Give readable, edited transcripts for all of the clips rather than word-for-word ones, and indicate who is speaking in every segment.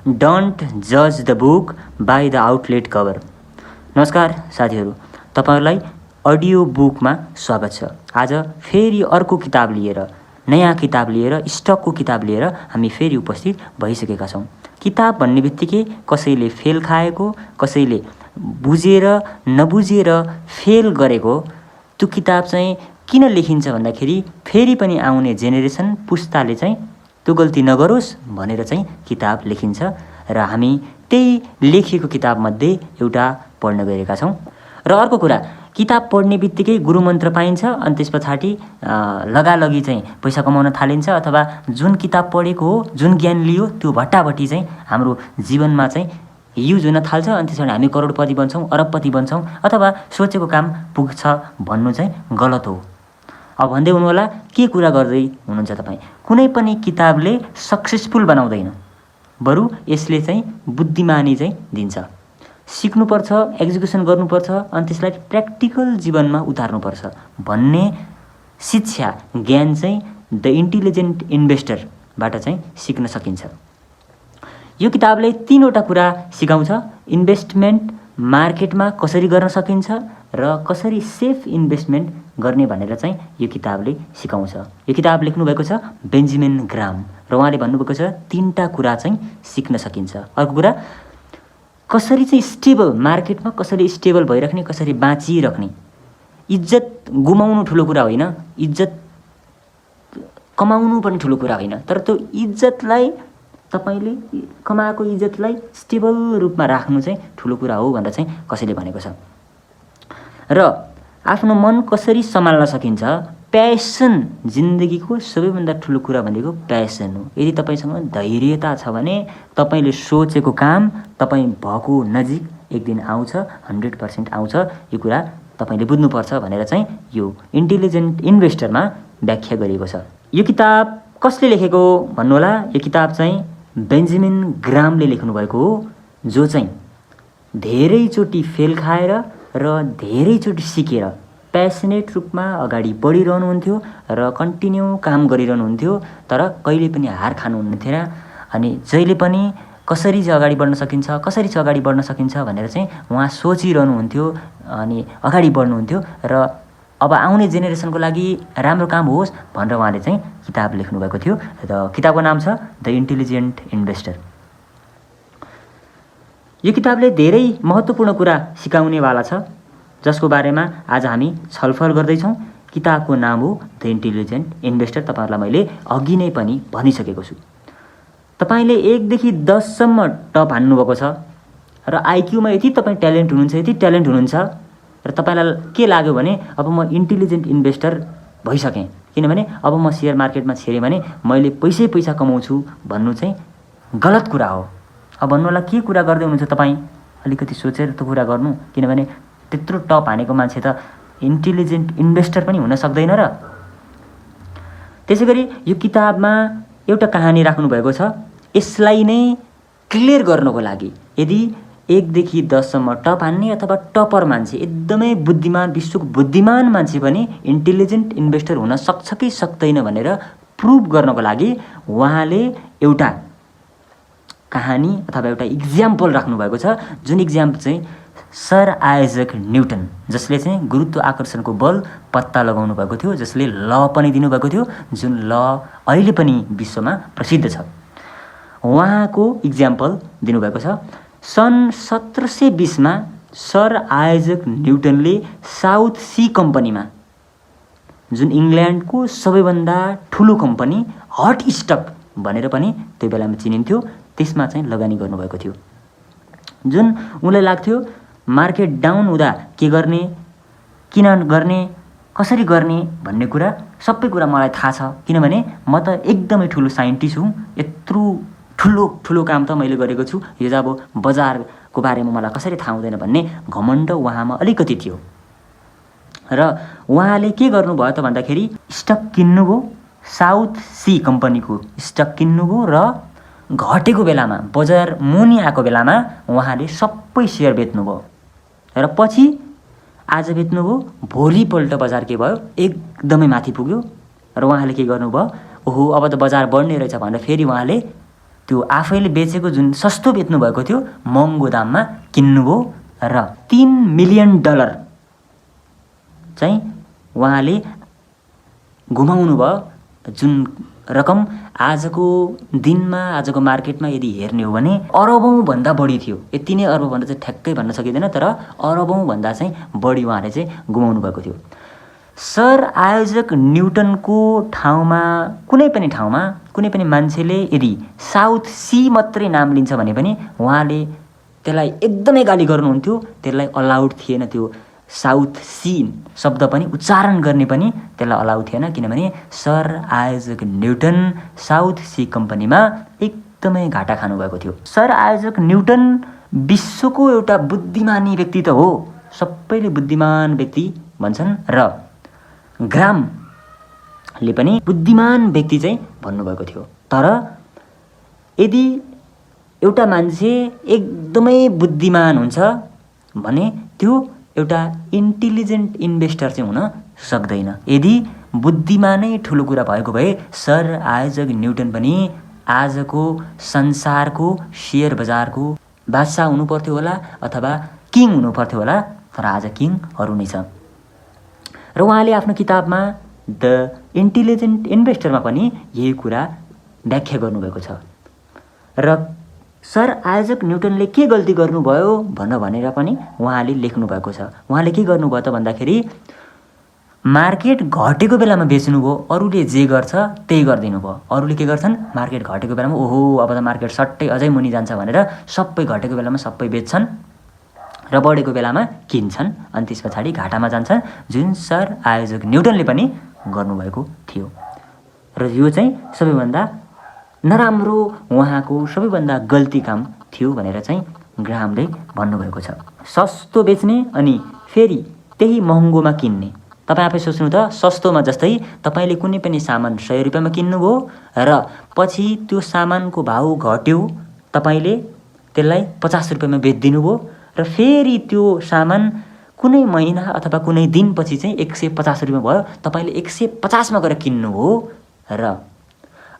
Speaker 1: Don't जज the book by the outlet cover. नमस्कार साथीहरू, तपाईहरुलाई अडियो बुकमा स्वागत छ। आज फेरि अर्को किताब लिएर, नयाँ किताब लिएर, स्टकको किताब लिएर हामी फेरि उपस्थित भइसकेका छौँ। किताब भन्ने बित्तिकै कसैले फेल खाएको, कसैले बुझेर नबुझेर फेल गरेको त्यो किताब चाहिँ किन लेखिन्छ भन्दाखेरि फेरि पनि आउने जेनेरेसन पुस्ताले चाहिँ त्यो गल्ती नगरोस् भनेर चाहिँ किताब लेखिन्छ र हामी त्यही लेखिएको किताबमध्ये एउटा पढ्न गएका छौँ। र अर्को कुरा, किताब पढ्ने बित्तिकै गुरुमन्त्र पाइन्छ अनि त्यस पछाडि लगालगी चाहिँ पैसा कमाउन थालिन्छ, अथवा जुन किताब पढेको हो, जुन ज्ञान लियो त्यो भट्टाभट्टी चाहिँ हाम्रो जीवनमा चाहिँ युज हुन थाल्छ अनि त्यसबाट हामी करोडपति बन्छौँ, अरबपति बन्छौँ, अथवा सोचेको काम पुग्छ भन्नु चाहिँ गलत हो। अब भन्दै हुनुहोला के कुरा गर्दै हुनुहुन्छ तपाईँ? कुनै पनि किताबले सक्सेसफुल बनाउँदैन, बरु यसले चाहिँ बुद्धिमानी चाहिँ दिन्छ। सिक्नुपर्छ, एक्जिक्युसन गर्नुपर्छ अनि त्यसलाई प्र्याक्टिकल जीवनमा उतार्नुपर्छ भन्ने शिक्षा, ज्ञान चाहिँ द इन्टेलिजेन्ट इन्भेस्टरबाट चाहिँ सिक्न सकिन्छ। यो किताबले 3वटा कुरा सिकाउँछ। इन्भेस्टमेन्ट मार्केटमा कसरी गर्न सकिन्छ र कसरी सेफ इन्भेस्टमेन्ट गर्ने भनेर चाहिँ यो किताबले सिकाउँछ। यो किताब लेख्नुभएको छ बेन्जामिन ग्राम र उहाँले भन्नुभएको छ 3टा कुरा चाहिँ सिक्न सकिन्छ। अर्को कुरा, कसरी चाहिँ स्टेबल मार्केटमा कसरी स्टेबल भइराख्ने, कसरी बाँचिराख्ने। इज्जत गुमाउनु ठुलो कुरा होइन, इज्जत कमाउनु पनि ठुलो कुरा होइन, तर त्यो इज्जतलाई तपाईले कमाएको इज्जतलाई स्टेबल रूपमा राख्नु चाहिँ ठुलो कुरा हो भनेर चाहिँ कसैले भनेको छ। र आफ्नो मन कसरी सम्हाल्न सकिन्छ। प्यासन जिन्दगीको सबैभन्दा ठुलो कुरा भनेको प्यासन हो। यदि तपाईसँग धैर्यता छ भने तपाईले सोचेको काम तपाईँ भएको नजिक एक दिन आउँछ, 100% आउँछ। यो कुरा तपाईले बुझ्नुपर्छ भनेर चाहिँ यो इन्टेलिजेन्ट इन्भेस्टरमा व्याख्या गरिएको छ। यो किताब कसले लेखेको भन्नुहोला? यो किताब चाहिँ बेन्जामिन ग्रामले लेख्नुभएको हो, जो चाहिँ धेरैचोटि फेल खाएर र धेरैचोटि सिकेर प्यासनेट रूपमा अगाडि बढिरहनुहुन्थ्यो र कन्टिन्यू काम गरिरहनुहुन्थ्यो, तर कहिले पनि हार खानुहुन्न थिएन। अनि जहिले पनि कसरी चाहिँ अगाडि बढ्न सकिन्छ, कसरी चाहिँ अगाडि बढ्न सकिन्छ भनेर चाहिँ उहाँ सोचिरहनुहुन्थ्यो अनि अगाडि बढ्नुहुन्थ्यो र अब आउने जेनेरेसनको लागि राम्रो काम होस् भनेर उहाँले चाहिँ किताब लेख्नुभएको थियो। र किताबको नाम छ द इन्टेलिजेन्ट इन्भेस्टर। यो किताबले धेरै महत्त्वपूर्ण कुरा सिकाउनेवाला छ, जसको बारेमा आज हामी छलफल गर्दैछौँ। किताबको नाम हो द इन्टेलिजेन्ट इन्भेस्टर। तपाईँहरूलाई मैले अघि नै पनि भनिसकेको छु। तपाईँले 1 देखि 10 सम्म टप हान्नुभएको छ र आइक्यूमा यति तपाईँ ट्यालेन्ट हुनुहुन्छ, यति ट्यालेन्ट हुनुहुन्छ र तपाईँलाई के लाग्यो भने अब म इन्टेलिजेन्ट इन्भेस्टर भइसकेँ, किनभने अब म सेयर मार्केटमा छिरेँ भने मैले पैसा कमाउँछु भन्नु चाहिँ गलत कुरा हो। अब भन्नु होला के कुरा गर्दै हुनुहुन्छ तपाईँ? अलिकति सोचेर त्यो कुरा गर्नु, किनभने त्यत्रो टप हानेको मान्छे त इन्टेलिजेन्ट इन्भेस्टर पनि हुन सक्दैन र। त्यसै गरी यो किताबमा एउटा कहानी राख्नुभएको छ। यसलाई नै क्लियर गर्नको लागि यदि 1 देखि 10 सम्म टप हान्ने अथवा टपर मान्छे, एकदमै बुद्धिमान, विश्वको बुद्धिमान मान्छे पनि इन्टेलिजेन्ट इन्भेस्टर हुन सक्छ कि सक्दैन भनेर प्रुभ गर्नको लागि उहाँले एउटा कहानी अथवा एउटा इक्जाम्पल राख्नुभएको छ। जुन इक्जाम्पल चाहिँ सर आइजक न्युटन, जसले चाहिँ गुरुत्व आकर्षणको बल पत्ता लगाउनु भएको थियो, जसले ल पनि दिनुभएको थियो, जुन ल अहिले पनि विश्वमा प्रसिद्ध छ। उहाँको इक्जाम्पल दिनुभएको छ। सन् 1720 मा सर आइजक न्युटनले साउथ सी कम्पनीमा, जुन इङ्ल्यान्डको सबैभन्दा ठुलो कम्पनी, हट स्टक भनेर पनि त्यो बेलामा चिनिन्थ्यो, त्यसमा चाहिँ लगानी गर्नुभएको थियो। जुन उनलाई लाग्थ्यो मार्केट डाउन हुँदा के गर्ने, किन गर्ने, कसरी गर्ने भन्ने कुरा सबै कुरा मलाई थाहा छ, किनभने म त एकदमै ठुलो साइन्टिस्ट हुँ, यत्रो ठुलो काम त मैले गरेको छु, यो त अब बजारको बारेमा मलाई कसरी थाहा हुँदैन भन्ने घमण्ड उहाँमा अलिकति थियो। र उहाँले के गर्नुभयो त भन्दाखेरि स्टक किन्नुभयो, साउथ सी कम्पनीको स्टक किन्नुभयो र घटेको बेलामा, बजार मुनि आएको बेलामा उहाँले सबै सेयर बेच्नुभयो र पछि आज बेच्नुभयो, भोलिपल्ट बजार के भयो, एकदमै माथि पुग्यो र उहाँले के गर्नुभयो, ओहो अब त बजार बढ्ने रहेछ भनेर फेरि उहाँले त्यो आफैले बेचेको जुन सस्तो बेच्नु भएको थियो महँगो दाममा किन्नुभयो र $3 मिलियन चाहिँ उहाँले गुमाउनु भयो। जुन रकम आजको दिनमा आजको मार्केटमा यदि हेर्ने हो भने अरबौँभन्दा बढी थियो। यति नै अरबौँभन्दा चाहिँ ठ्याक्कै भन्न सकिँदैन, तर अरबौँभन्दा चाहिँ बढी उहाँले चाहिँ गुमाउनु भएको थियो। सर आयोजक न्युटनको ठाउँमा कुनै पनि मान्छेले यदि साउथ सी मात्रै नाम लिन्छ भने पनि उहाँले त्यसलाई एकदमै गाली गर्नुहुन्थ्यो। त्यसलाई अलाउड थिएन, त्यो साउथ सी शब्द पनि उच्चारण गर्ने पनि त्यसलाई अलाउड थिएन, किनभने सर आयोजक न्युटन साउथ सी कम्पनीमा एकदमै घाटा खानुभएको थियो। सर आयोजक न्युटन विश्वको एउटा बुद्धिमानी व्यक्ति त हो, सबैले बुद्धिमान व्यक्ति भन्छन् र ग्रामले पनि बुद्धिमान व्यक्ति चाहिँ भन्नुभएको थियो। तर यदि एउटा मान्छे एकदमै बुद्धिमान हुन्छ भने त्यो एउटा इन्टेलिजेन्ट इन्भेस्टर चाहिँ हुन सक्दैन। यदि बुद्धिमानै ठुलो कुरा भएको भए सर आयोजक न्युटन पनि आजको संसारको सेयर बजारको बादशाह हुनुपर्थ्यो होला अथवा किङ हुनुपर्थ्यो होला, तर आज किङहरू नै छ। र उहाँले आफ्नो किताबमा द इन्टेलिजेन्ट इन्भेस्टरमा पनि यही कुरा व्याख्या गर्नुभएको छ। र सर आयोजक न्युटनले के गल्ती गर्नुभयो भनेर पनि उहाँले लेख्नु भएको छ। उहाँले के गर्नुभयो त भन्दाखेरि मार्केट घटेको बेलामा बेच्नुभयो, अरूले जे गर्छ त्यही गरिदिनु भयो। अरूले के गर्छन्, मार्केट घटेको बेलामा ओहो अब त मार्केट सट्टै अझै मुनि जान्छ भनेर सबै घटेको बेलामा सबै बेच्छन् र बढेको बेलामा किन्छन्, अनि त्यस पछाडि घाटामा जान्छन्, जुन सर आयोजक न्युटनले पनि गर्नुभएको थियो। र यो चाहिँ सबैभन्दा नराम्रो, उहाँको सबैभन्दा गल्ती काम थियो भनेर चाहिँ ग्राहमले भन्नुभएको छ। सस्तो बेच्ने अनि फेरि त्यही महँगोमा किन्ने। तपाईँ आफै सोच्नु त, सस्तोमा जस्तै तपाईँले कुनै पनि सामान 100 रुपियाँमा किन्नुभयो र पछि त्यो सामानको भाउ घट्यो, तपाईँले त्यसलाई 50 रुपियाँमा बेचिदिनु भयो र फेरि त्यो सामान कुनै महिना अथवा कुनै दिनपछि चाहिँ 150 रुपियाँ भयो, तपाईँले 150मा गएर किन्नुभयो र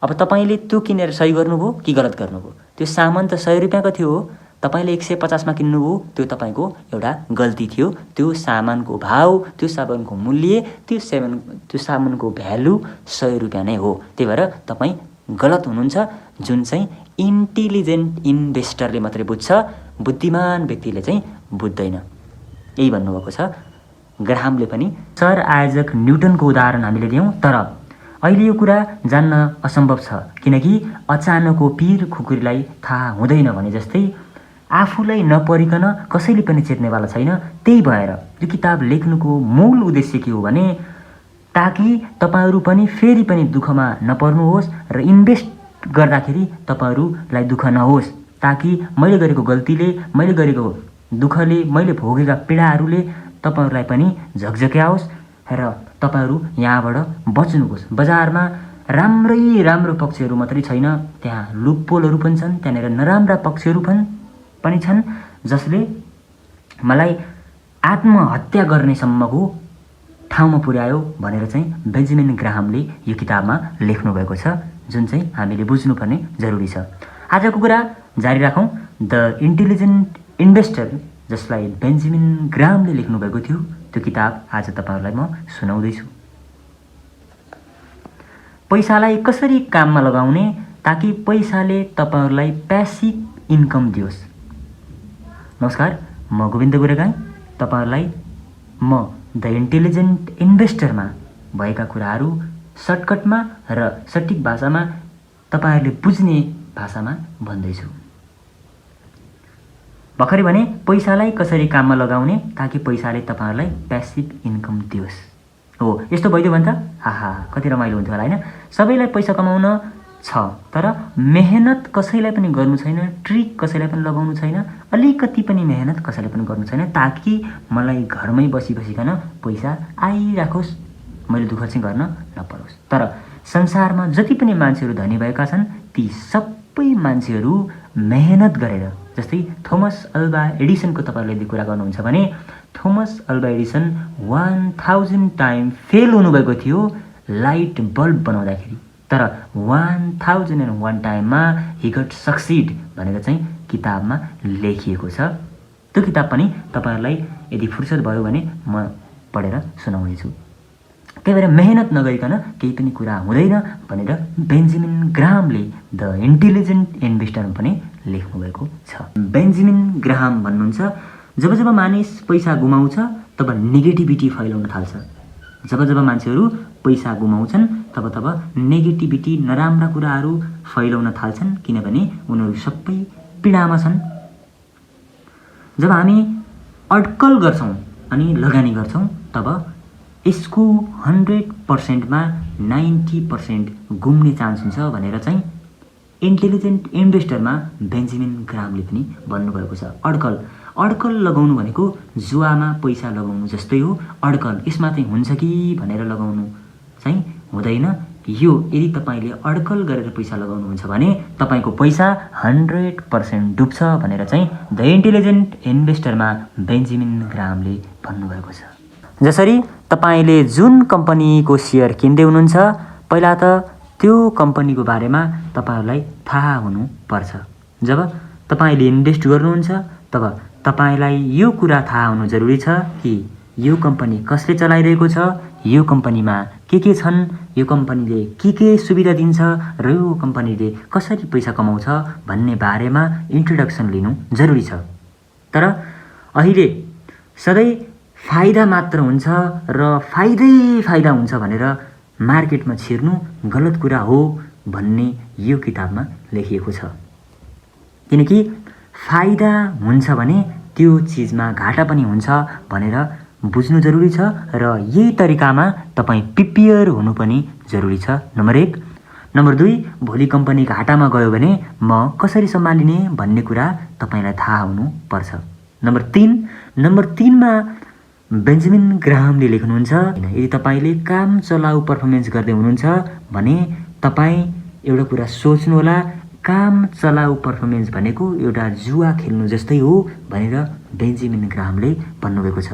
Speaker 1: अब तपाईँले त्यो किनेर सही गर्नुभयो कि गलत गर्नुभयो? त्यो सामान त 100 रुपियाँको थियो, तपाईँले 150मा किन्नुभयो, त्यो तपाईँको एउटा गल्ती थियो। त्यो सामानको भाउ, त्यो सामानको मूल्य, त्यो सामानको भ्यालु 100 रुपियाँ नै हो। त्यही भएर तपाईँ गलत हुनुहुन्छ, जुन चाहिँ इन्टेलिजेन्ट इन्भेस्टरले मात्रै बुझ्छ, बुद्धिमान व्यक्तिले चाहिँ बुझ्दैन। यही भन्नुभएको छ ग्राहमले पनि। सर आयोजक न्युटनको उदाहरण हामीले दियौँ, तर अहिले यो कुरा जान्न असम्भव छ, किनकि अचानकको पीर खुकुरीलाई थाहा हुँदैन भने जस्तै आफूलाई नपरिकन कसैले पनि चेत्नेवाला छैन। त्यही भएर यो किताब लेख्नुको मूल उद्देश्य के हो भने ताकि तपाईँहरू पनि फेरि पनि दुःखमा नपर्नुहोस् र इन्भेस्ट गर्दाखेरि तपाईँहरूलाई दुःख नहोस्, ताकि मैले गरेको गल्तीले, मैले गरेको दुःखले, मैले भोगेका पीडाहरूले तपाईँहरूलाई पनि झकझक्याओस् र तपाईँहरू यहाँबाट बच्नुहोस्। बजारमा राम्रो पक्षहरू मात्रै छैन, त्यहाँ लुपपोलहरू पनि छन्, त्यहाँनिर नराम्रा पक्षहरू पनि छन्, जसले मलाई आत्महत्या गर्नेसम्मको ठाउँमा पुर्यायो भनेर चाहिँ बेन्जामिन ग्राहमले यो किताबमा लेख्नुभएको छ, जुन चाहिँ हामीले बुझ्नुपर्ने जरुरी छ। आजको कुरा जारी राखौँ। द इन्टेलिजेन्ट इन्भेस्टर, जसलाई बेन्जामिन ग्राहमले लेख्नुभएको थियो, त्यो किताब आज तपाईँहरूलाई म सुनाउँदैछु। पैसालाई कसरी काममा लगाउने ताकि पैसाले तपाईँहरूलाई प्यासिभ इन्कम दियोस्। नमस्कार, म गोविन्द गुरेगाई। तपाईँहरूलाई म द इन्टेलिजेन्ट इन्भेस्टरमा भएका कुराहरू सर्टकटमा र सठिक भाषामा तपाईँहरूले बुझ्ने भाषामा भन्दैछु। भर्खरै भने पैसालाई कसरी काममा लगाउने ताकि पैसाले तपाईँहरूलाई प्यासिभ इन्कम दियोस्। हो, यस्तो भइदियो भने त आहा कति रमाइलो हुन्थ्यो होला, होइन? सबैलाई पैसा कमाउन छ, तर मेहनत कसैलाई पनि गर्नु छैन, ट्रिक कसैलाई पनि लगाउनु छैन, अलिकति पनि मेहनत कसैलाई पनि गर्नु छैन, ताकि मलाई घरमै बसिकन पैसा आइराखोस्, मैले दुःख चाहिँ गर्न नपरोस्। तर संसारमा जति पनि मान्छेहरू धनी भएका छन्, ती सबै मान्छेहरू मेहनत गरेर, जस्तै थोमस अल्भा एडिसनको तपाईँहरूले यदि कुरा गर्नुहुन्छ भने थोमस अल्भा एडिसन 1000 टाइम फेल हुनुभएको थियो लाइट बल्ब बनाउँदाखेरि। तर 1001 टाइममा ही गट सक्सिड भनेर चाहिँ किताबमा लेखिएको छ। त्यो किताब पनि तपाईहरुलाई यदि फुर्सद भयो भने म पढेर सुनाउनेछु। त्यही भएर मेहनत नगरिकन केही पनि कुरा हुँदैन भनेर बेन्जामिन ग्राहामले द इन्टेलिजेन्ट इन्भेस्टरमा पनि लेख्नु भएको छ। बेन्जामिन ग्राहाम भन्नुहुन्छ, जब जब मानिस पैसा गुमाउँछ तब नेगेटिभिटी फैलाउन थाल्छ। जब जब मान्छेहरू पैसा गुमाउँछन् तब तब नेगेटिभिटी, नराम्रा कुराहरू फैलाउन थाल्छन्, किनभने उनीहरू सबै पीडामा छन्। जब हामी अड्कल गर्छौं अनि लगानी गर्छौं तब यसको 100% मा 90% गुम्ने चान्स हुन्छ भनेर चाहिँ इन्टेलिजेन्ट इन्भेस्टरमा बेन्जामिन ग्राहामले पनि भन्नुभएको छ। अड्कल लगाउनु भनेको जुवामा पैसा लगाउनु जस्तै हो। अड्कल यसमा चाहिँ हुन्छ कि भनेर लगाउनु चाहिँ हुँदैन। यो यदि तपाईले अड्कल गरेर पैसा लगाउनुहुन्छ भने तपाईको पैसा 100% डुब्छ भनेर चाहिँ द इन्टेलिजेन्ट इन्भेस्टरमा बेन्जामिन ग्राहामले भन्नुभएको छ। जसरी तपाईले जुन कम्पनीको शेयर किन्दै हुनुहुन्छ, पहिला त त्यो कम्पनीको बारेमा तपाईहरुलाई थाहा हुनु पर्छ। जब तपाईले इन्भेस्ट गर्नुहुन्छ तब तपाईलाई यो कुरा थाहा हुनु जरुरी छ कि यो कम्पनी कसले चलाइरहेको छ, यो कम्पनीमा के छन्, यो कम्पनीले के सुविधा दिन्छ र यो कम्पनीले कसरी पैसा कमाउँछ भन्ने बारेमा इन्ट्रोडक्सन लिनु जरुरी छ। तर अहिले सधैँ फाइदा मात्र हुन्छ र फाइदा हुन्छ भनेर मार्केटमा छिर्नु गलत कुरा हो भन्ने यो किताबमा लेखिएको छ। किनकि फाइदा हुन्छ भने त्यो चीजमा घाटा पनि हुन्छ भनेर बुझ्नु जरुरी छ र यही तरिकामा तपाई प्रिपेयर हुनु पनि जरुरी छ। नम्बर 1। नम्बर 2, भोलि कम्पनी घाटामा गयो भने म कसरी सम्हालिने भन्ने कुरा तपाईलाई थाहा हुनु पर्छ। नम्बर 3 मा बेन्जामिन ग्राहामले लेख्नुहुन्छ, यदि तपाईले काम चलाउ पर्फर्मेन्स गर्दै हुनुहुन्छ भने तपाई एउटा कुरा सोच्नु होला, काम चलाउ पर्फर्मेन्स भनेको एउटा जुवा खेल्नु जस्तै हो भनेर बेन्जामिन ग्राहामले भन्नुभएको छ।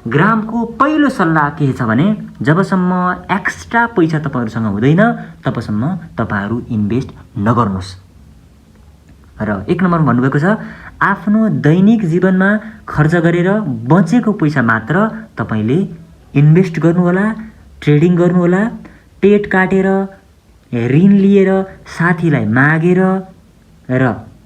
Speaker 1: ग्राहामको पहिलो सल्लाह के छ भने जबसम्म एक्स्ट्रा पैसा तपाईहरुसँग हुँदैन तबसम्म तपाईहरु इन्भेस्ट नगर्नुस्। र 1 नम्बरमा भन्नुभएको छ, आफ्नो दैनिक जीवनमा खर्च गरेर बचेको पैसा मात्र तपाईले इन्भेस्ट गर्नु होला, ट्रेडिङ गर्नु होला। पेट काटेर, ऋण लिएर, साथीलाई मागेर र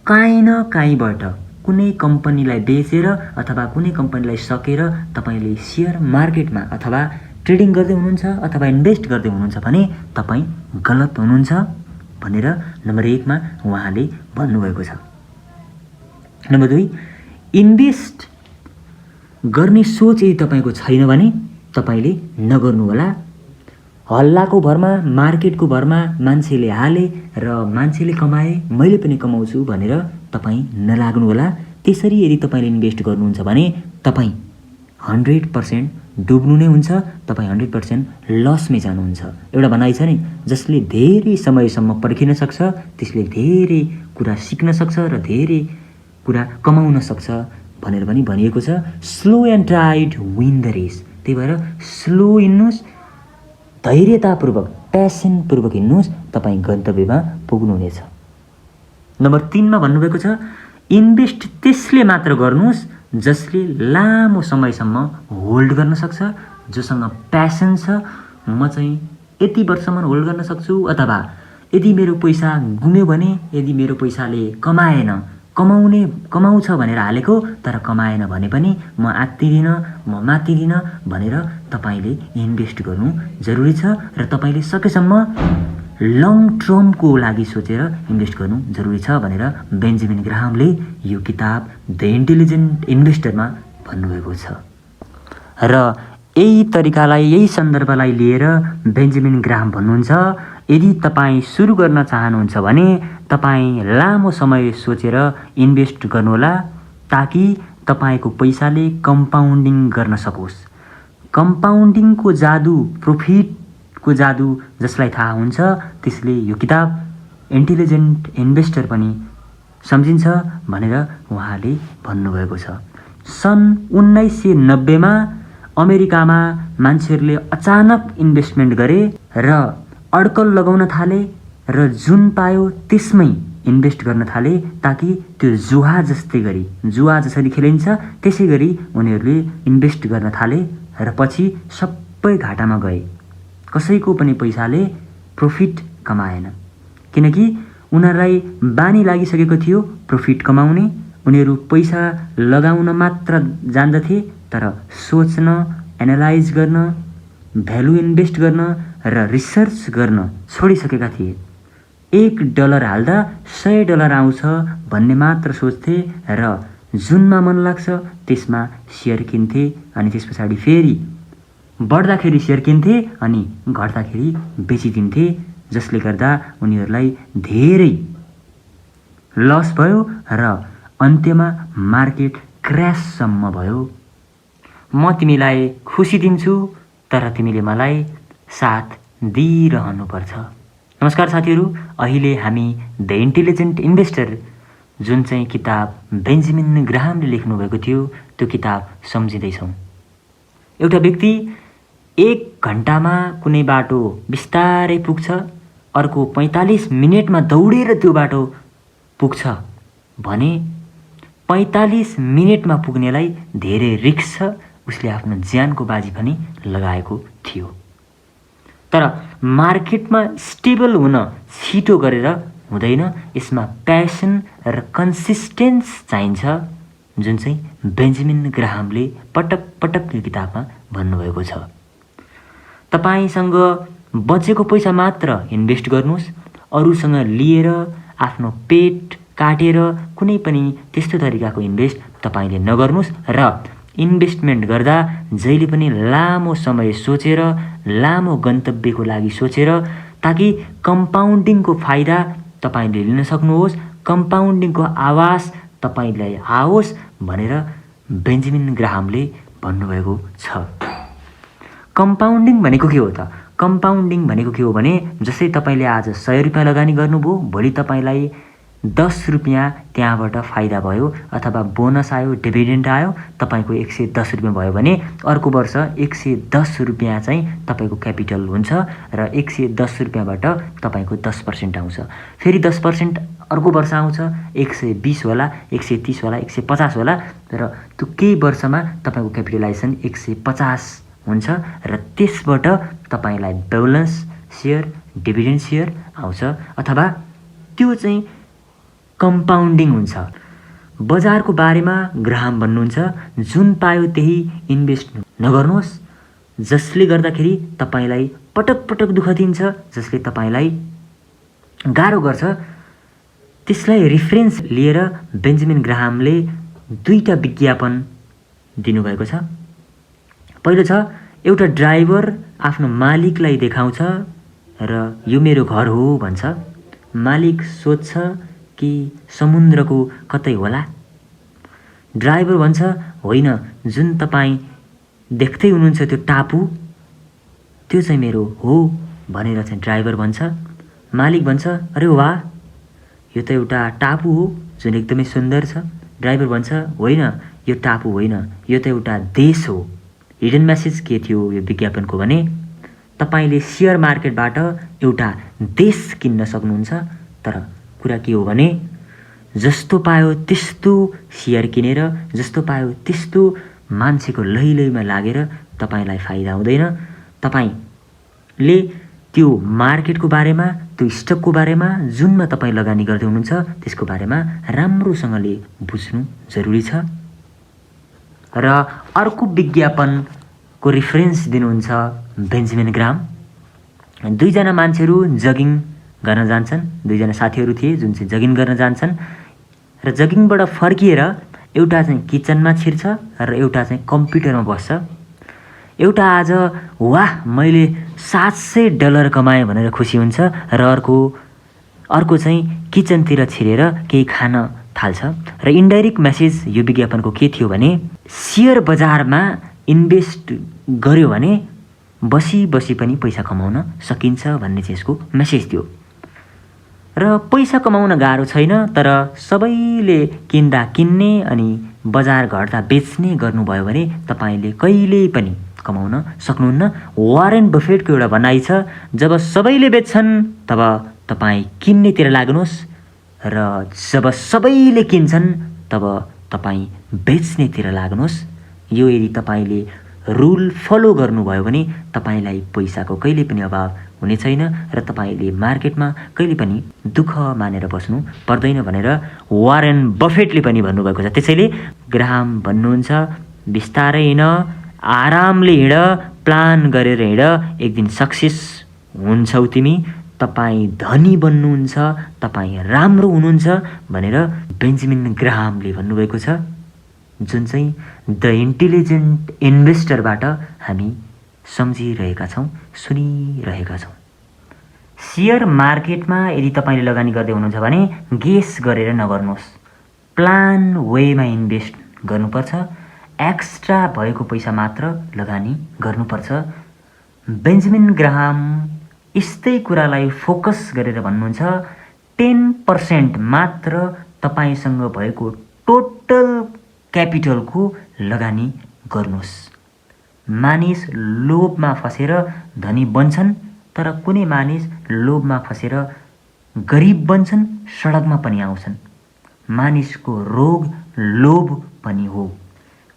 Speaker 1: काहीँ न काहीँबाट कुनै कम्पनीलाई बेचेर अथवा कुनै कम्पनीलाई सकेर तपाईले शेयर मार्केटमा अथवा ट्रेडिङ गर्दै हुनुहुन्छ अथवा इन्भेस्ट गर्दै हुनुहुन्छ भने तपाई गलत हुनुहुन्छ भनेर नम्बर 1 मा उहाँले भन्नुभएको छ। नम्बर 2, इन्भेस्ट गर्ने सोच यदि तपाईको छैन भने तपाईले नगर्नु होला। हल्लाको भरमा, मार्केटको भरमा मान्छेले हाले र मान्छेले कमाए मैले पनि कमाउँछु भनेर तपाई नलाग्नु होला। त्यसरी यदि तपाईले इन्भेस्ट गर्नुहुन्छ भने तपाई 100% डुब्नु नै हुन्छ, तपाई 100% लसमै जानुहुन्छ। एउटा भनाइ छ नि, जसले धेरै समयसम्म पर्खिन सक्छ त्यसले धेरै कुरा सिक्न सक्छ र धेरै कुरा कमाउन सक्छ भनेर पनि भनिएको छ। Slow and tight win the race. त्यही भएर स्लो हिँड्नुस्, धैर्यतापूर्वक, प्यासनपूर्वक हिँड्नुस्, तपाई गन्तव्यमा पुग्नुहुनेछ। नम्बर 3 मा भन्नुभएको छ, इन्भेस्ट त्यसले मात्र गर्नुस् जसले लामो समयसम्म होल्ड गर्न सक्छ, जोसँग प्यासन छ। म चाहिँ यति वर्षसम्म होल्ड गर्न सक्छु, अथवा यदि मेरो पैसा गुम्यो भने, यदि मेरो पैसाले कमाउँछ भनेर हालेको तर कमाएन भने पनि म आत्तिदिन, म मात्तिदिन भनेर तपाईले इन्भेस्ट गर्नु जरुरी छ र तपाईले सकेसम्म लङ टर्मको लागि सोचेर इन्भेस्ट गर्नु जरुरी छ भनेर बेन्जामिन ग्राहामले यो किताब द इन्टेलिजेन्ट इन्भेस्टरमा भन्नुभएको छ। र यही तरिकालाई, यही सन्दर्भलाई लिएर बेन्जामिन ग्राहाम भन्नुहुन्छ, यदि तपाई सुरु गर्न चाहनुहुन्छ भने तपाई लामो समय सोचेर इन्भेस्ट गर्नुहोला ताकि तपाईको पैसाले कम्पाउन्डिङ गर्न सकोस्। कम्पाउन्डिङको जादु, प्रॉफिटको जादु जसलाई थाहा हुन्छ त्यसले यो किताब इन्टेलिजेन्ट इन्भेस्टर पनि सम्झिन्छ भनेर उहाँले भन्नुभएको छ। सन् 1990 मा अमेरिकामा मान्छेहरूले अचानक इन्भेस्टमेन्ट गरे र अड्कल लगाउन थाले र जुन पायो त्यसमै इन्भेस्ट गर्न थाले, ताकि त्यो जुवा जसरी खेलिन्छ त्यसै गरी उनीहरूले इन्भेस्ट गर्न थाले र पछि सबै घाटामा गए। कसैको पनि पैसाले प्रफिट कमाएन, किनकि उनीहरूलाई बानी लागिसकेको थियो प्रफिट कमाउने। उनीहरू पैसा लगाउन मात्र जान्दथे, तर सोच्न, एनालाइज गर्न, भ्यालु इन्भेस्ट गर्न र रिसर्च गर्न छोडिसकेका थिए। $1 हाल्दा $100 आउँछ भन्ने मात्र सोच्थे र जुनमा मन लाग्छ त्यसमा सेयर किन्थे, अनि त्यस पछाडि फेरि बढ्दाखेरि सेयर किन्थे अनि घट्दाखेरि बेचिदिन्थे, जसले गर्दा उनीहरूलाई धेरै लस भयो र अन्त्यमा मार्केट क्र्याससम्म भयो। म तिमीलाई खुसी दिन्छु, तर तिमीले मलाई साथ दिइरहनुपर्छ। नमस्कार साथीहरू, अहिले हामी द इन्टेलिजेन्ट इन्भेस्टर जुन चाहिँ किताब बेन्जामिन ग्राहामले लेख्नुभएको थियो त्यो किताब सम्झिँदैछौँ। एउटा व्यक्ति 1 घन्टामा कुनै बाटो बिस्तारै पुग्छ, अर्को 45 मिनटमा दौडेर त्यो बाटो पुग्छ भने 45 मिनटमा पुग्नेलाई धेरै रिस्क छ, उसले आफ्नो ज्यानको बाजी पनि लगाएको थियो। तर मार्केटमा स्टेबल हुन छिटो गरेर हुँदैन, यसमा प्यासन र कन्सिस्टेन्स चाहिन्छ, जुन चाहिँ बेन्जामिन ग्राहामले पटक पटक यो किताबमा भन्नुभएको छ। तपाईसँग बचेको पैसा मात्र इन्भेस्ट गर्नुहोस्, अरूसँग लिएर आफ्नो पेट काटेर कुनै पनि त्यस्तो तरिकाको इन्भेस्ट तपाईँले नगर्नुहोस् र इन्भेस्टमेन्ट गर्दा जहिले पनि लामो समय सोचेर, लामो गन्तव्यको लागि सोचेर, ताकि कम्पाउन्डिङको फाइदा तपाईँले लिन सक्नुहोस्, कम्पाउन्डिङको आवाज तपाईँलाई आओस् भनेर बेन्जामिन ग्राहामले भन्नुभएको छ। कम्पाउन्डिङ भनेको के हो त? कम्पाउन्डिङ भनेको के हो भने जस्तै तपाईँले आज ₹100 लगानी गर्नुभयो, भोलि तपाईँलाई ₹10 त्यहाँबाट फाइदा भयो अथवा बोनस आयो, डिभिडेन्ड आयो, तपाईँको ₹110 भयो भने अर्को वर्ष ₹110 चाहिँ तपाईँको क्यापिटल हुन्छ र ₹110बाट तपाईँको 10% आउँछ। फेरि 10% अर्को वर्ष आउँछ, 120 होला, 130 होला, 150 होला, र त्यो केही वर्षमा तपाईँको क्यापिटलाइजेसन 150 हुन्छ र त्यसबाट तपाईँलाई बोनस सेयर, डिभिडेन्ड सेयर आउँछ, अथवा त्यो चाहिँ कम्पाउन्डिङ हुन्छ। बजारको बारेमा ग्राहाम भन्नुहुन्छ, जुन पायो त्यही इन्भेस्ट नगर्नुहोस्, जसले गर्दाखेरि तपाईँलाई पटक पटक दुःख दिन्छ, जसले तपाईँलाई गाह्रो गर्छ। त्यसलाई रिफरेन्स लिएर बेन्जामिन ग्राहामले 2टा विज्ञापन दिनुभएको छ। पहिलो छ, एउटा ड्राइभर आफ्नो मालिकलाई देखाउँछ र यो मेरो घर हो भन्छ। मालिक सोध्छ कि समुद्रको कतै होला? ड्राइभर भन्छ, होइन, जुन तपाईँ देख्दै हुनुहुन्छ त्यो टापु, त्यो चाहिँ मेरो हो भनेर चाहिँ ड्राइभर भन्छ। मालिक भन्छ, अरे वाह, यो त एउटा टापु हो जुन एकदमै सुन्दर छ। ड्राइभर भन्छ, होइन, यो टापु होइन, यो त एउटा देश हो। हिडन मेसेज के थियो यो विज्ञापनको भने तपाईँले सेयर मार्केटबाट एउटा देश किन्न सक्नुहुन्छ, तर कुरा के हो भने जस्तो पायो त्यस्तो सेयर किनेर, जस्तो पायो त्यस्तो मान्छेको लैलैमा लागेर तपाईँलाई फाइदा हुँदैन। तपाईँले त्यो मार्केटको बारेमा, त्यो स्टकको बारेमा, जुनमा तपाईँ लगानी गर्दै हुनुहुन्छ त्यसको बारेमा राम्रोसँगले बुझ्नु जरुरी छ। र अर्को विज्ञापनको रिफरेन्स दिनुहुन्छ बेन्जामिन ग्राहाम। 2 जना मान्छेहरू जगिङ गर्न जान्छन्, 2 जना साथीहरू थिए जुन चाहिँ जगिङ गर्न जान्छन् र जगिङबाट फर्किएर एउटा चाहिँ किचनमा छिर्छ र एउटा चाहिँ कम्प्युटरमा बस्छ। एउटा आज वाह मैले $700 कमाएँ भनेर खुसी हुन्छ र अर्को चाहिँ किचनतिर छिरेर केही खान थाल्छ। र इन्डाइरेक्ट मेसेज यो विज्ञापनको के थियो भने सेयर बजारमा इन्भेस्ट गर्यो भने बसी बसी पनि पैसा कमाउन सकिन्छ भन्ने चाहिँ यसको मेसेज थियो। र पैसा कमाउन गाह्रो छैन, तर सबैले किन्दा किन्ने अनि बजार घट्दा बेच्ने गर्नुभयो भने तपाईँले कहिल्यै पनि कमाउन सक्नुहुन्न। वारेन बफेटको एउटा भनाइ छ, जब सबैले बेच्छन् तब तपाईँ किन्नेतिर लाग्नुहोस् र जब सबैले किन्छन् तब तपाईँ बेच्नेतिर लाग्नुहोस्। यो यदि तपाईँले रुल फलो गर्नुभयो भने तपाईँलाई पैसाको कहिले पनि अभाव हुने छैन र तपाईँले मार्केटमा कहिले पनि दुःख मानेर बस्नु पर्दैन भनेर वारेन बफेटले पनि भन्नुभएको छ। त्यसैले ग्राहम भन्नुहुन्छ, बिस्तारै हिँड, आरामले हिँड, प्लान गरेर हिँड, एक दिन सक्सेस हुन्छौ तिमी, तपाईँ धनी बन्नुहुन्छ, तपाईँ राम्रो हुनुहुन्छ भनेर बेन्जामिन ग्राहमले भन्नुभएको छ, जुन चाहिँ द इन्टेलिजेन्ट इन्भेस्टरबाट हामी सम्झिरहेका छौँ, सुनिरहेका छौँ। सेयर मार्केटमा यदि तपाईँले लगानी गर्दै हुनुहुन्छ भने गेस गरेर नगर्नुहोस्, प्लान वेमा इन्भेस्ट गर्नुपर्छ, एक्स्ट्रा भएको पैसा मात्र लगानी गर्नुपर्छ। बेन्जामिन ग्राहम यस्तै कुरालाई फोकस गरेर भन्नुहुन्छ, 10% मात्र तपाईँसँग भएको टोटल क्यापिटलको लगानी गर्नुहोस्। मानिस लोभमा फसेर धनी बन्छन्, तर कुनै मानिस लोभमा फसेर गरिब बन्छन्, सडकमा पनि आउँछन्। मानिसको रोग लोभ पनि हो।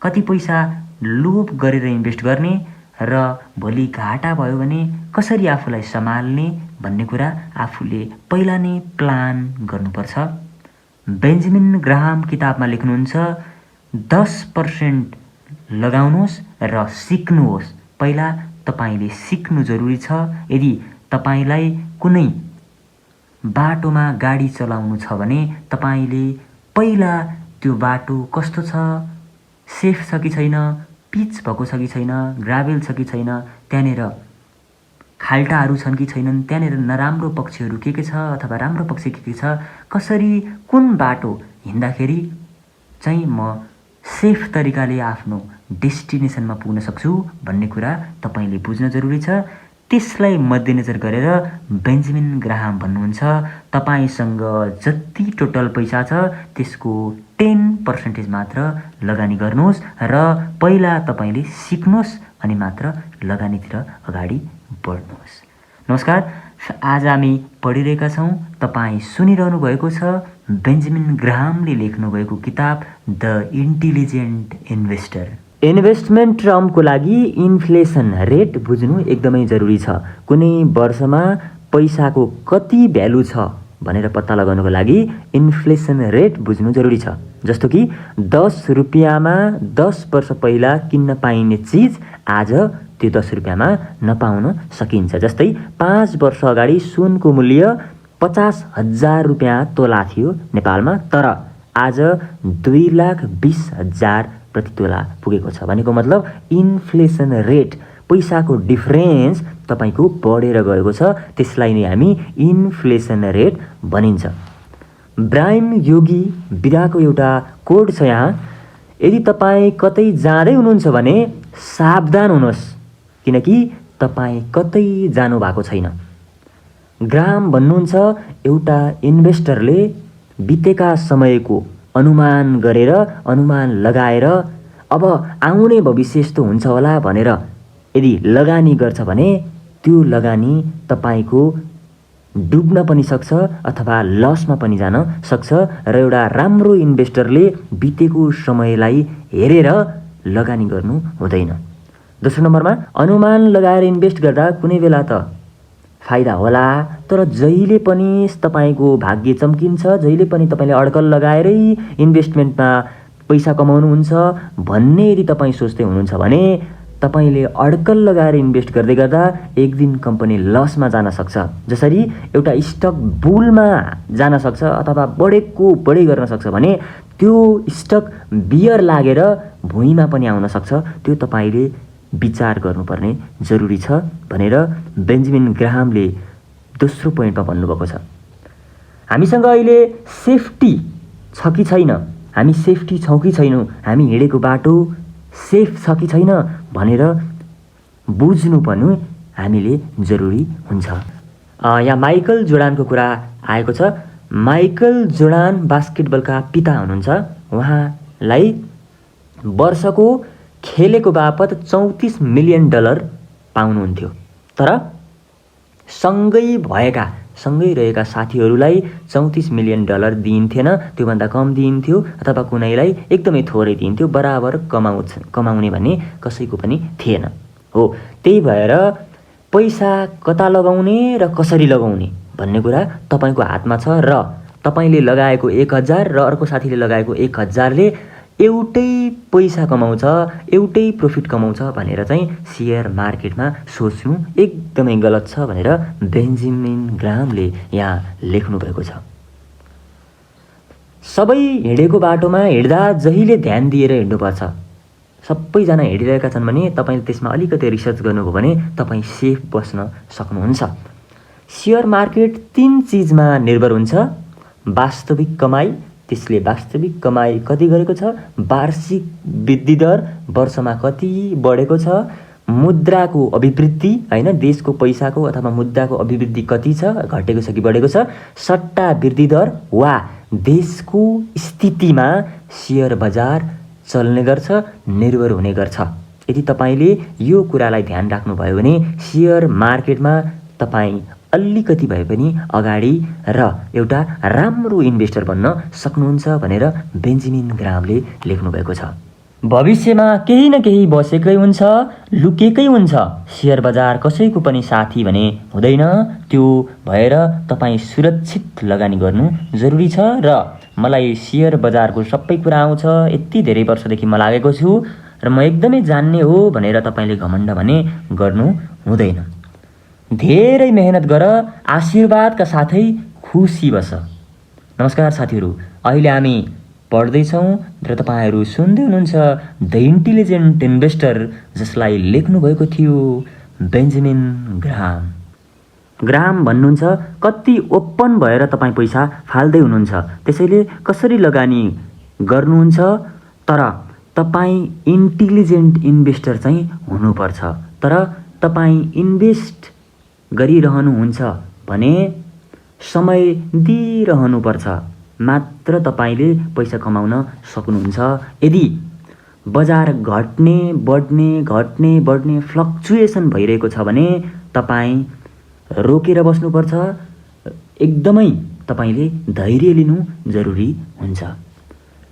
Speaker 1: कति पैसा लोभ गरेर इन्भेस्ट गर्ने र भोलि घाटा भयो भने कसरी आफूलाई सम्हाल्ने भन्ने कुरा आफूले पहिला नै प्लान गर्नुपर्छ। बेन्जामिन ग्राहम किताबमा लेख्नुहुन्छ, 10% लगाउनुहोस् र सिक्नुहोस्। पहिला तपाईँले सिक्नु जरुरी छ। यदि तपाईँलाई कुनै बाटोमा गाडी चलाउनु छ भने तपाईँले पहिला त्यो बाटो कस्तो छ, सेफ छ कि छैन, पिच भएको छ कि छैन, ग्राभेल छ कि छैन, त्यहाँनिर खाल्टाहरू छन् कि छैनन्, त्यहाँनिर नराम्रो पक्षहरू के छ अथवा राम्रो पक्ष के छ, कसरी कुन बाटो हिँड्दाखेरि चाहिँ म सेफ तरिकाले आफ्नो डेस्टिनेसनमा पुग्न सक्छु भन्ने कुरा तपाईँले बुझ्न जरुरी छ। त्यसलाई मध्यनजर गरेर बेन्जामिन ग्राहम भन्नुहुन्छ, तपाईँसँग जति टोटल पैसा छ त्यसको 10% मात्र लगानी गर्नुहोस् र पहिला तपाईँले सिक्नुहोस् अनि मात्र लगानीतिर अगाडि बढ्नुहोस्। नमस्कार, आज हामी पढिरहेका छौँ, तपाईँ सुनिरहनु भएको छ बेन्जामिन ग्राहमले लेख्नुभएको किताब द इन्टेलिजेन्ट इन्भेस्टर। इन्भेस्टमेन्ट टर्मको लागि इन्फ्लेसन रेट बुझ्नु एकदमै जरुरी छ। कुनै वर्षमा पैसाको कति भ्यालु छ भनेर पत्ता लगाउनको लागि इन्फ्लेसन रेट बुझ्नु जरुरी छ। जस्तो कि 10 रुपियाँमा 10 वर्ष पहिला किन्न पाइने चिज आज त्यो 10 रुपियाँमा नपाउन सकिन्छ। जस्तै 5 वर्ष अगाडि सुनको मूल्य 50,000 रुपियाँ तोला थियो नेपालमा, तर आज 2,20,000 प्रति तोला पुगेको छ। भनेको मतलब इन्फ्लेसन रेट, पैसाको डिफरेन्स तपाईँको बढेर गएको छ, त्यसलाई नै हामी इन्फ्लेसन रेट भनिन्छ। ब्राइम योगी विदाको एउटा कोड छ यहाँ, यदि तपाईँ कतै जाँदै हुनुहुन्छ भने सावधान हुनुहोस्, किनकि तपाईँ कतै जानु भएको छैन। ग्राहम भन्नुहुन्छ, एउटा इन्भेस्टरले बितेका समयको अनुमान गरेर, अनुमान लगाएर अब आउने भविष्य यस्तो हुन्छ होला भनेर यदि लगानी गर्छ भने त्यो लगानी तपाईँको डुब्न पनि सक्छ अथवा लसमा पनि जान सक्छ। र एउटा राम्रो इन्भेस्टरले बितेको समयलाई हेरेर लगानी गर्नु हुँदैन। दोस्रो नम्बरमा, अनुमान लगाएर इन्भेस्ट गर्दा कुनै बेला त फाइदा होला, तर जहिले पनि तपाईँको भाग्य चम्किन्छ, जहिले पनि तपाईँले अड्कल लगाएरै इन्भेस्टमेन्टमा पैसा कमाउनुहुन्छ भन्ने यदि तपाईँ सोच्दै हुनुहुन्छ भने तपाईँले अड्कल लगाएर इन्भेस्ट गर्दै गर्दा एक दिन कम्पनी लसमा जान सक्छ। जसरी एउटा स्टक बुलमा जान सक्छ अथवा बढेको बढी गर्न सक्छ भने त्यो स्टक बियर लागेर भुइँमा पनि आउन सक्छ। त्यो तपाईँले विचार गर्नुपर्ने जरुरी छ भनेर बेन्जामिन ग्राहमले दोस्रो पोइन्टमा भन्नुभएको छ। हामीसँग अहिले सेफ्टी छ कि छैन, हामी सेफ्टी छौँ कि छैनौँ, हामी हिँडेको बाटो सेफ छ कि छैन भनेर बुझ्नु पनि हामीले जरुरी हुन्छ। यहाँ माइकल जोर्डानको कुरा आएको छ। माइकल जोर्डान बास्केटबलका पिता हुनुहुन्छ। उहाँलाई वर्षको खेलेको बापत $34 मिलियन पाउनुहुन्थ्यो। तर सँगै रहेका साथीहरूलाई $34 मिलियन दिइन्थेन, त्योभन्दा कम दिइन्थ्यो अथवा कुनैलाई एकदमै थोरै दिइन्थ्यो। बराबर कमाउने भन्ने कसैको पनि थिएन। हो, त्यही भएर पैसा कता लगाउने र कसरी लगाउने भन्ने कुरा तपाईँको हातमा छ र तपाईँले लगाएको 1000 र अर्को साथीले लगाएको 1000ले एउटै पैसा कमाउँछ, एउटै प्रफिट कमाउँछ भनेर चाहिँ सेयर मार्केटमा सोच्नु एकदमै गलत छ भनेर बेन्जामिन ग्राहामले यहाँ लेख्नुभएको छ। सबै हिँडेको बाटोमा हिँड्दा जहिले ध्यान दिएर हिँड्नुपर्छ। सबैजना हिँडिरहेका छन् भने तपाईँले त्यसमा अलिकति रिसर्च गर्नुभयो भने तपाईँ सेफ बस्न सक्नुहुन्छ। सेयर मार्केट 3 चिजमा निर्भर हुन्छ। वास्तविक कमाई, त्यसले वास्तविक कमाई कति गरेको छ, वार्षिक वृद्धि दर वर्षमा कति बढेको छ, मुद्राको अभिवृद्धि हैन, देशको पैसाको अथवा मुद्राको अभिवृद्धि कति छ, घटेको छ कि बढेको छ, सट्टा वृद्धि दर वा देशको स्थितिमा सेयर बजार चल्ने गर्छ, निर्भर हुने गर्छ। यदि तपाईँले यो कुरालाई ध्यान राख्नुभयो भने सेयर मार्केटमा तपाईँ अलिकति भए पनि अगाडि र एउटा राम्रो इन्भेस्टर बन्न सक्नुहुन्छ भनेर बेन्जामिन ग्राहामले लेख्नुभएको छ। भविष्यमा केही न केही बसेकै हुन्छ, लुकेकै हुन्छ। सेयर बजार कसैको पनि साथी भने हुँदैन। त्यो भएर तपाईँ सुरक्षित लगानी गर्नु जरुरी छ र मलाई सेयर बजारको सबै कुरा आउँछ, यति धेरै वर्षदेखि म लागेको छु र म एकदमै जान्ने हो भनेर तपाईँले घमण्ड भने गर्नु हुँदैन। धेरै मेहनत गर, आशीर्वादका साथै खुसी बस। नमस्कार साथीहरू, अहिले हामी पढ्दैछौँ र तपाईँहरू सुन्दै हुनुहुन्छ द इन्टेलिजेन्ट इन्भेस्टर, जसलाई लेख्नुभएको थियो बेन्जामिन ग्राहाम। ग्राहाम भन्नुहुन्छ कति ओपन भएर तपाईँ पैसा फाल्दै हुनुहुन्छ, त्यसैले कसरी लगानी गर्नुहुन्छ, तर तपाईँ इन्टेलिजेन्ट इन्भेस्टर चाहिँ हुनुपर्छ। तर तपाईँ इन्भेस्ट गरिरहनुहुन्छ भने समय दिइरहनुपर्छ, मात्र तपाईँले पैसा कमाउन सक्नुहुन्छ। यदि बजार घट्ने बढ्ने फ्लक्चुएसन भइरहेको छ भने तपाईँ रोकेर बस्नुपर्छ। एकदमै तपाईँले धैर्य लिनु जरुरी हुन्छ।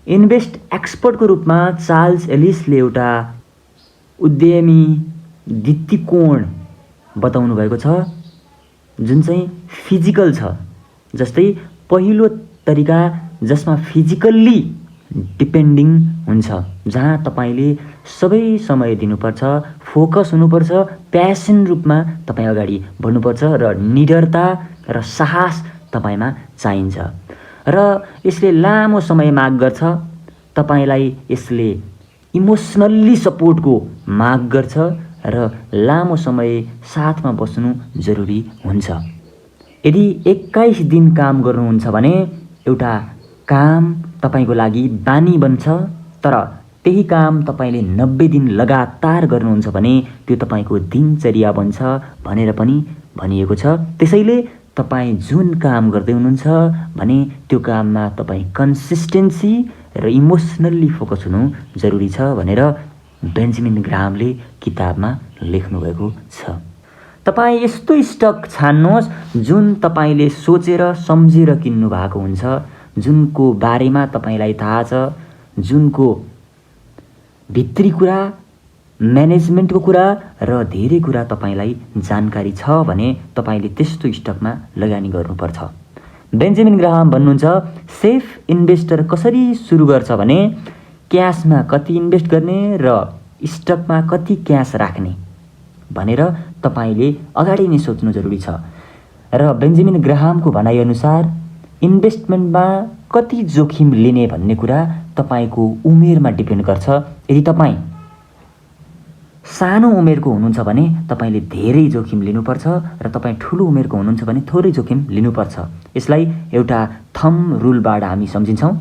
Speaker 1: इन्भेस्ट एक्सपर्टको रूपमा चार्ल्स एलिसले एउटा उद्यमी दृष्टिकोण बताउनु भएको छ, जुन चाहिँ फिजिकल छ। जस्तै पहिलो तरिका जसमा फिजिकल्ली डिपेन्डिङ हुन्छ, जहाँ तपाईँले सबै समय दिनुपर्छ, फोकस हुनुपर्छ, प्यासन रूपमा तपाईँ अगाडि बढ्नुपर्छ र निडरता र साहस तपाईँमा चाहिन्छ। र यसले लामो समय माग गर्छ। तपाईँलाई यसले इमोसनल्ली सपोर्टको माग गर्छ र लामो समय साथमा बस्नु जरुरी हुन्छ। यदि 21 दिन काम गर्नुहुन्छ भने एउटा काम तपाईँको लागि बानी बन्छ, तर त्यही काम तपाईँले 90 दिन लगातार गर्नुहुन्छ भने त्यो तपाईँको दिनचर्या बन्छ भनेर पनि भनिएको छ। त्यसैले तपाईँ जुन काम गर्दै हुनुहुन्छ भने त्यो काममा तपाईँ कन्सिस्टेन्सी र इमोसनल्ली फोकस हुनु जरुरी छ भनेर बेन्जामिन ग्राहामले किताबमा लेख्नुभएको छ। तपाईँ यस्तो स्टक छान्नुहोस् जुन तपाईँले सोचेर सम्झेर किन्नु भएको हुन्छ, जुनको बारेमा तपाईँलाई थाहा छ, जुनको भित्री कुरा, म्यानेजमेन्टको कुरा र धेरै कुरा तपाईँलाई जानकारी छ भने तपाईँले त्यस्तो स्टकमा लगानी गर्नुपर्छ। बेन्जामिन ग्राहाम भन्नुहुन्छ सेफ इन्भेस्टर कसरी सुरु गर्छ भने क्यासमा कति इन्भेस्ट गर्ने र स्टकमा कति क्यास राख्ने भनेर तपाईँले अगाडि नै सोच्नु जरुरी छ। र बेन्जामिन ग्राहामको भनाइअनुसार इन्भेस्टमेन्टमा कति जोखिम लिने भन्ने कुरा तपाईँको उमेरमा डिपेन्ड गर्छ। यदि तपाईँ सानो उमेरको हुनुहुन्छ भने तपाईँले धेरै जोखिम लिनुपर्छ र तपाईँ ठुलो उमेरको हुनुहुन्छ भने थोरै जोखिम लिनुपर्छ। यसलाई एउटा थम्ब रुलबाट हामी सम्झिन्छौँ।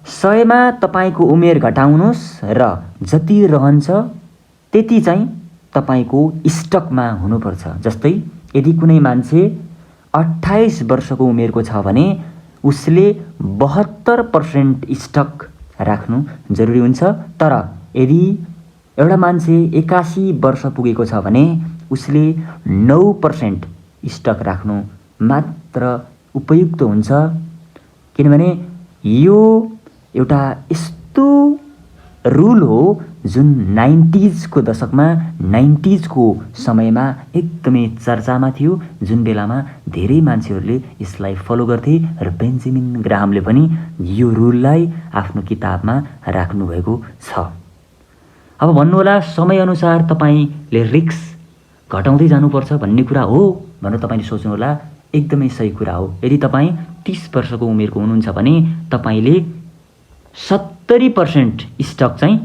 Speaker 1: 100मा तपाईँको उमेर घटाउनुहोस् र जति रहन्छ त्यति चाहिँ तपाईँको स्टकमा हुनुपर्छ। जस्तै यदि कुनै मान्छे 28 वर्षको उमेरको छ भने उसले 72% स्टक राख्नु जरुरी हुन्छ। तर यदि एउटा मान्छे 81 वर्ष पुगेको छ भने उसले 9% स्टक राख्नु मात्र उपयुक्त हुन्छ, किनभने यो एउटा यस्तो रुल हो जुन 90s दशकमा 90s समयमा एकदमै चर्चामा थियो, जुन बेलामा धेरै मान्छेहरूले यसलाई फलो गर्थे र बेन्जामिन ग्राहमले पनि यो रुललाई आफ्नो किताबमा राख्नुभएको छ। अब भन्नुहोला समयअनुसार तपाईँले रिस्क घटाउँदै जानुपर्छ भन्ने कुरा हो भनेर तपाईँले सोच्नुहोला, एकदमै सही कुरा हो। यदि तपाईँ 30 वर्षको उमेरको हुनुहुन्छ भने तपाईँले 70% स्टक चाहिँ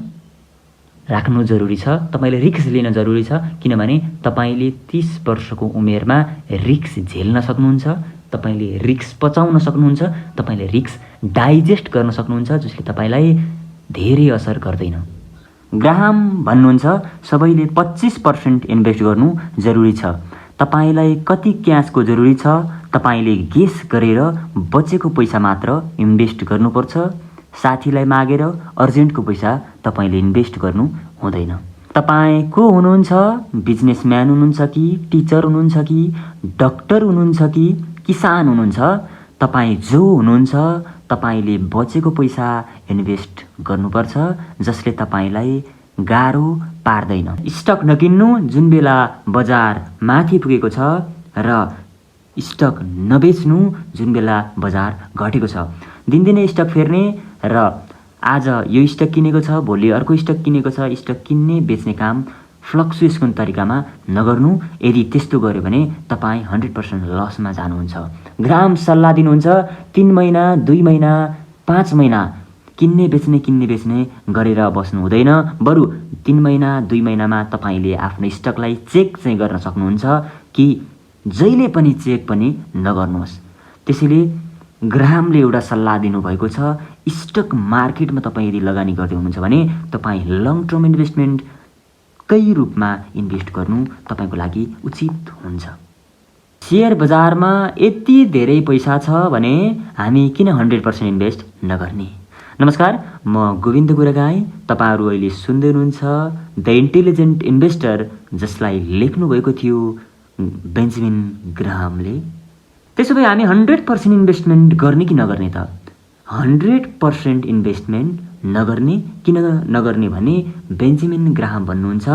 Speaker 1: राख्नु जरुरी छ, तपाईँले रिस्क लिन जरुरी छ, किनभने तपाईँले 30 वर्षको उमेरमा रिस्क झेल्न सक्नुहुन्छ, तपाईँले रिस्क पचाउन सक्नुहुन्छ, तपाईँले रिस्क डाइजेस्ट गर्न सक्नुहुन्छ, जसले तपाईँलाई धेरै असर गर्दैन। ग्राहम भन्नुहुन्छ सबैले 25% इन्भेस्ट गर्नु जरुरी छ। तपाईँलाई कति क्यासको जरुरी छ तपाईँले गेस गरेर बचेको पैसा मात्र इन्भेस्ट गर्नुपर्छ। साथीलाई मागेर अर्जेन्टको पैसा तपाईँले इन्भेस्ट गर्नु हुँदैन। तपाईँ को हुनुहुन्छ? बिजनेसम्यान हुनुहुन्छ कि टिचर हुनुहुन्छ कि डक्टर हुनुहुन्छ कि किसान हुनुहुन्छ? तपाईँ जो हुनुहुन्छ तपाईँले बचेको पैसा इन्भेस्ट गर्नुपर्छ, जसले तपाईँलाई गाह्रो पार्दैन। स्टक नकिन्नु जुन बेला बजार माथि पुगेको छ र स्टक नबेच्नु जुन बेला बजार घटेको छ। दिनदिनै स्टक फेर्ने र आज यो स्टक किनेको छ भोलि अर्को स्टक किनेको छ, स्टक किन्ने बेच्ने काम फ्लक्चुएसनको तरिकामा नगर्नु। यदि त्यस्तो गर्यो भने तपाईँ 100% लसमा जानुहुन्छ। ग्राहम सल्लाह दिनुहुन्छ 3 महिना 2 महिना 5 महिना किन्ने बेच्ने गरेर बस्नु हुँदैन, बरु 3 महिना 2 महिनामा तपाईँले आफ्नो स्टकलाई चेक चाहिँ गर्न सक्नुहुन्छ कि जहिले पनि चेक पनि नगर्नुहोस्। त्यसैले ग्राहमले एउटा सल्लाह दिनुभएको छ, स्टक मार्केटमा तपाईँ यदि लगानी गर्दै हुनुहुन्छ भने तपाईँ लङ टर्म इन्भेस्टमेन्टकै रूपमा इन्भेस्ट गर्नु तपाईँको लागि उचित हुन्छ। सेयर बजारमा यति धेरै पैसा छ भने हामी किन 100% इन्भेस्ट नगर्ने? नमस्कार, म गोविन्द गुरागाई। तपाईँहरू अहिले सुन्दै हुनुहुन्छ द इन्टेलिजेन्ट इन्भेस्टर, जसलाई लेख्नुभएको थियो बेन्जामिन ग्राहमले। त्यसो भए हामी 100% इन्भेस्टमेन्ट गर्ने कि नगर्ने त? 100% इन्भेस्टमेन्ट नगर्ने। किन नगर्ने भने बेन्जामिन ग्राहम भन्नुहुन्छ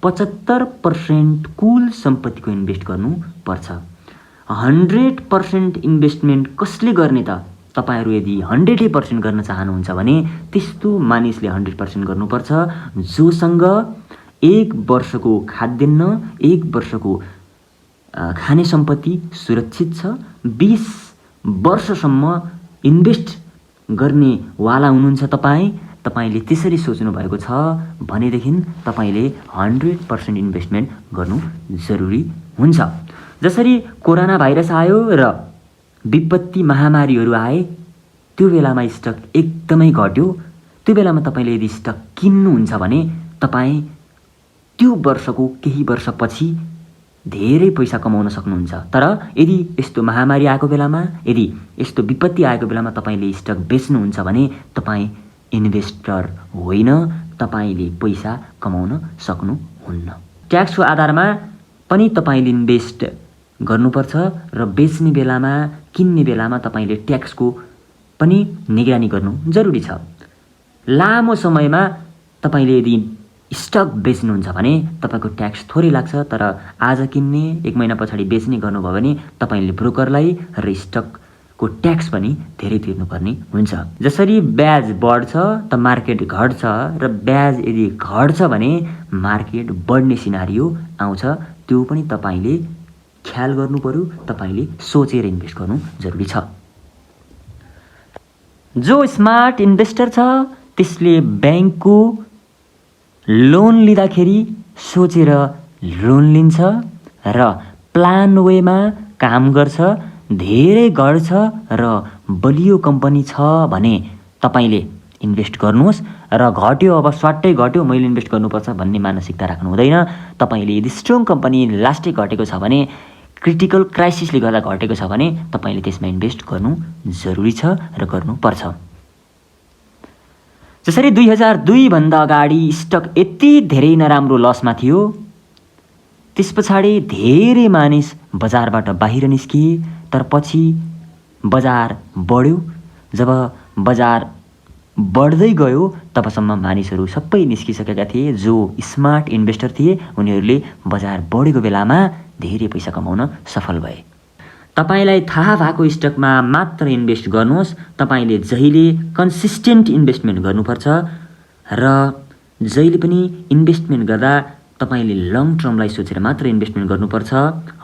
Speaker 1: 75% कुल सम्पत्तिको इन्भेस्ट गर्नुपर्छ। 100% इन्भेस्टमेन्ट कसले गर्ने त? तपाईँहरू यदि 100% गर्न चाहनुहुन्छ भने त्यस्तो मानिसले 100% गर्नुपर्छ जोसँग 1 वर्षको खाद्यान्न, 1 वर्षको खाने सम्पत्ति सुरक्षित छ, 20 वर्षसम्म इन्भेस्ट गर्ने वाला हुनुहुन्छ तपाईँले त्यसरी सोच्नु भएको छ भनेदेखि तपाईँले 100% इन्भेस्टमेन्ट गर्नु जरुरी हुन्छ। जसरी कोरोना भाइरस आयो र विपत्ति महामारीहरू आए, त्यो बेलामा स्टक एकदमै घट्यो। त्यो बेलामा तपाईँले यदि स्टक किन्नुहुन्छ भने तपाईँ त्यो वर्षको केही वर्षपछि धेरै पैसा कमाउन सक्नुहुन्छ। तर यदि यस्तो महामारी आएको बेलामा, यदि यस्तो विपत्ति आएको बेलामा तपाईँले स्टक बेच्नुहुन्छ भने तपाईँ इन्भेस्टर होइन, तपाईँले पैसा कमाउन सक्नुहुन्न। ट्याक्सको आधारमा पनि तपाईँले इन्भेस्ट गर्नुपर्छ र बेच्ने बेलामा, किन्ने बेलामा तपाईँले ट्याक्सको पनि निगरानी गर्नु जरुरी छ। लामो समयमा तपाईँले यदि स्टक बेच्नुहुन्छ भने तपाईँको ट्याक्स थोरै लाग्छ, तर आज किन्ने 1 महिना पछाडि बेच्ने गर्नुभयो भने तपाईँले ब्रोकरलाई र स्टकको ट्याक्स पनि धेरै तिर्नुपर्ने हुन्छ। जसरी ब्याज बढ्छ त मार्केट घट्छ, र ब्याज यदि घट्छ भने मार्केट बढ्ने सिनारियो आउँछ। त्यो पनि तपाईँले ख्याल गर्नु पर्यो, तपाईँले सोचेर इन्भेस्ट गर्नु जरुरी छ। जो स्मार्ट इन्भेस्टर छ त्यसले ब्याङ्कको लोन लिँदाखेरि सोचेर लोन लिन्छ र प्लान वेमा काम गर्छ। धेरै गर्छ र बलियो कम्पनी छ भने तपाईँले इन्भेस्ट गर्नुहोस्, र घट्यो अब स्वाट्टै घट्यो मैले इन्भेस्ट गर्नुपर्छ भन्ने मानसिकता राख्नु हुँदैन। तपाईँले यदि स्ट्रङ कम्पनी लास्टै घटेको छ भने, क्रिटिकल क्राइसिसले गर्दा घटेको छ भने तपाईँले त्यसमा इन्भेस्ट गर्नु जरुरी छ र गर्नुपर्छ। जसरी 2002 भन्दा अगाडि स्टक यति धेरै नराम्रो लसमा थियो, त्यस पछाडि धेरै मानिस बजारबाट बाहिर निस्किए, तर पछि बजार बढ्यो। जब बजार बढ्दै गयो तबसम्म मानिसहरू सबै निस्किसकेका थिए। जो स्मार्ट इन्भेस्टर थिए उनीहरूले बजार बढेको बेलामा धेरै पैसा कमाउन सफल भए। तपाईलाई थाहा भएको स्टकमा मात्र इन्भेस्ट गर्नुहोस्। तपाईले जहिले कन्सिस्टेन्ट इन्भेस्टमेन्ट गर्नुपर्छ र जहिले पनि इन्भेस्टमेन्ट गर्दा तपाईले लङ टर्मलाई सोचेर मात्र इन्भेस्टमेन्ट गर्नुपर्छ।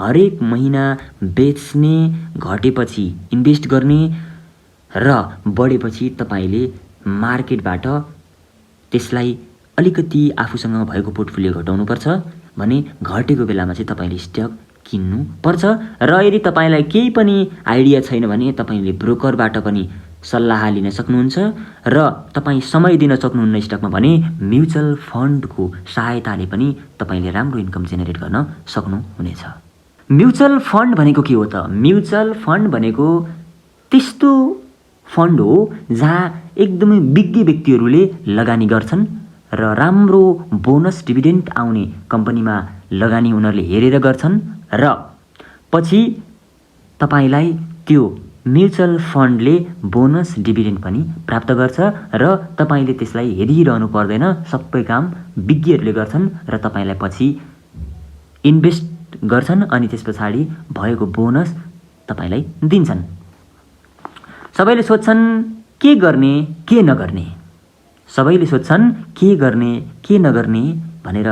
Speaker 1: हरेक महिना बेच्ने, घटेपछि इन्भेस्ट गर्ने र बढेपछि तपाईले मार्केटबाट त्यसलाई अलिकति आफूसँग भएको पोर्टफोलियो घटाउनुपर्छ भने घटेको बेलामा चाहिँ तपाईले स्टक किन्नु पर्छ। र यदि तपाईलाई केही पनि आइडिया छैन भने तपाईले ब्रोकरबाट पनि सल्लाह लिन सक्नुहुन्छ र तपाईँ समय दिन सक्नुहुन्न स्टकमा भने म्युचुअल फन्डको सहायताले पनि तपाईले राम्रो इन्कम जेनेरेट गर्न सक्नुहुनेछ। म्युचुअल फन्ड भनेको के हो त? म्युचुअल फन्ड भनेको त्यस्तो फन्ड हो जहाँ एकदमै विज्ञ व्यक्तिहरूले लगानी गर्छन् र राम्रो बोनस डिभिडेन्ड आउने कम्पनीमा लगानी उनीहरूले हेरेर गर्छन् र पछि तपाईलाई त्यो म्युचुअल फन्डले बोनस डिभिडेन्ड पनि प्राप्त गर्छ र तपाईले त्यसलाई हेरिरहनु पर्दैन। सबै काम विज्ञहरूले गर्छन् र तपाईलाई पछि इन्भेस्ट गर्छन् अनि त्यस पछाडि भएको बोनस तपाईलाई दिन्छन्। सबैले सोध्छन् के गर्ने के नगर्ने, सबैले सोध्छन् के गर्ने के नगर्ने भनेर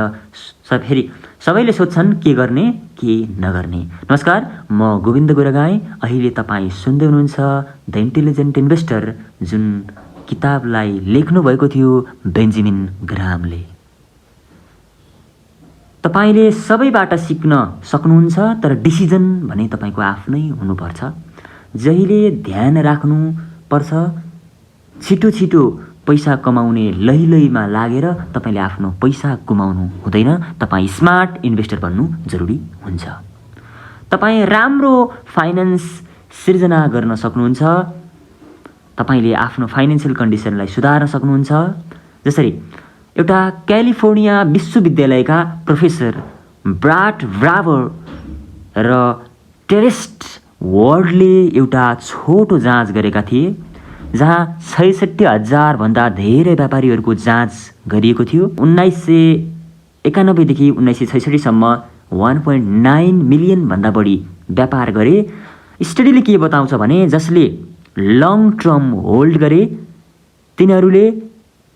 Speaker 1: फेरि सबैले सोध्छन् के गर्ने के नगर्ने। नमस्कार, म गोविन्द गुरगाई। अहिले तपाईँ सुन्दै हुनुहुन्छ द इन्टेलिजेन्ट इन्भेस्टर, जुन किताबलाई लेख्नु भएको थियो बेन्जामिन ग्राहामले। तपाईले सबैबाट सिक्न सक्नुहुन्छ, तर डिसिजन भने तपाईँको आफ्नै हुनुपर्छ। जहिले ध्यान राख्नु पर्छ, छिटो छिटो पैसा कमाउने लैलैमा लागेर तपाईले आफ्नो पैसा गुमाउनु हुँदैन। तपाईँ स्मार्ट इन्भेस्टर बन्नु जरुरी हुन्छ। तपाईँ राम्रो फाइनेन्स सिर्जना गर्न सक्नुहुन्छ। तपाईले आफ्नो फाइनेन्सियल कन्डिसनलाई सुधार्न सक्नुहुन्छ। जसरी एउटा क्यालिफोर्निया विश्वविद्यालयका प्रोफेसर ब्राट ब्रावर र टेरेस्ट वर्डले एउटा छोटो जाँच गरेका थिए जहाँ 66,000 भन्दा धेरै व्यापारीहरूको जाँच गरिएको थियो। 1991 देखि 1966 सम्म 1.9 मिलियन भन्दा बढी व्यापार गरे। स्टडीले के बताउँछ भने जसले लङ टर्म होल्ड गरे तिनीहरूले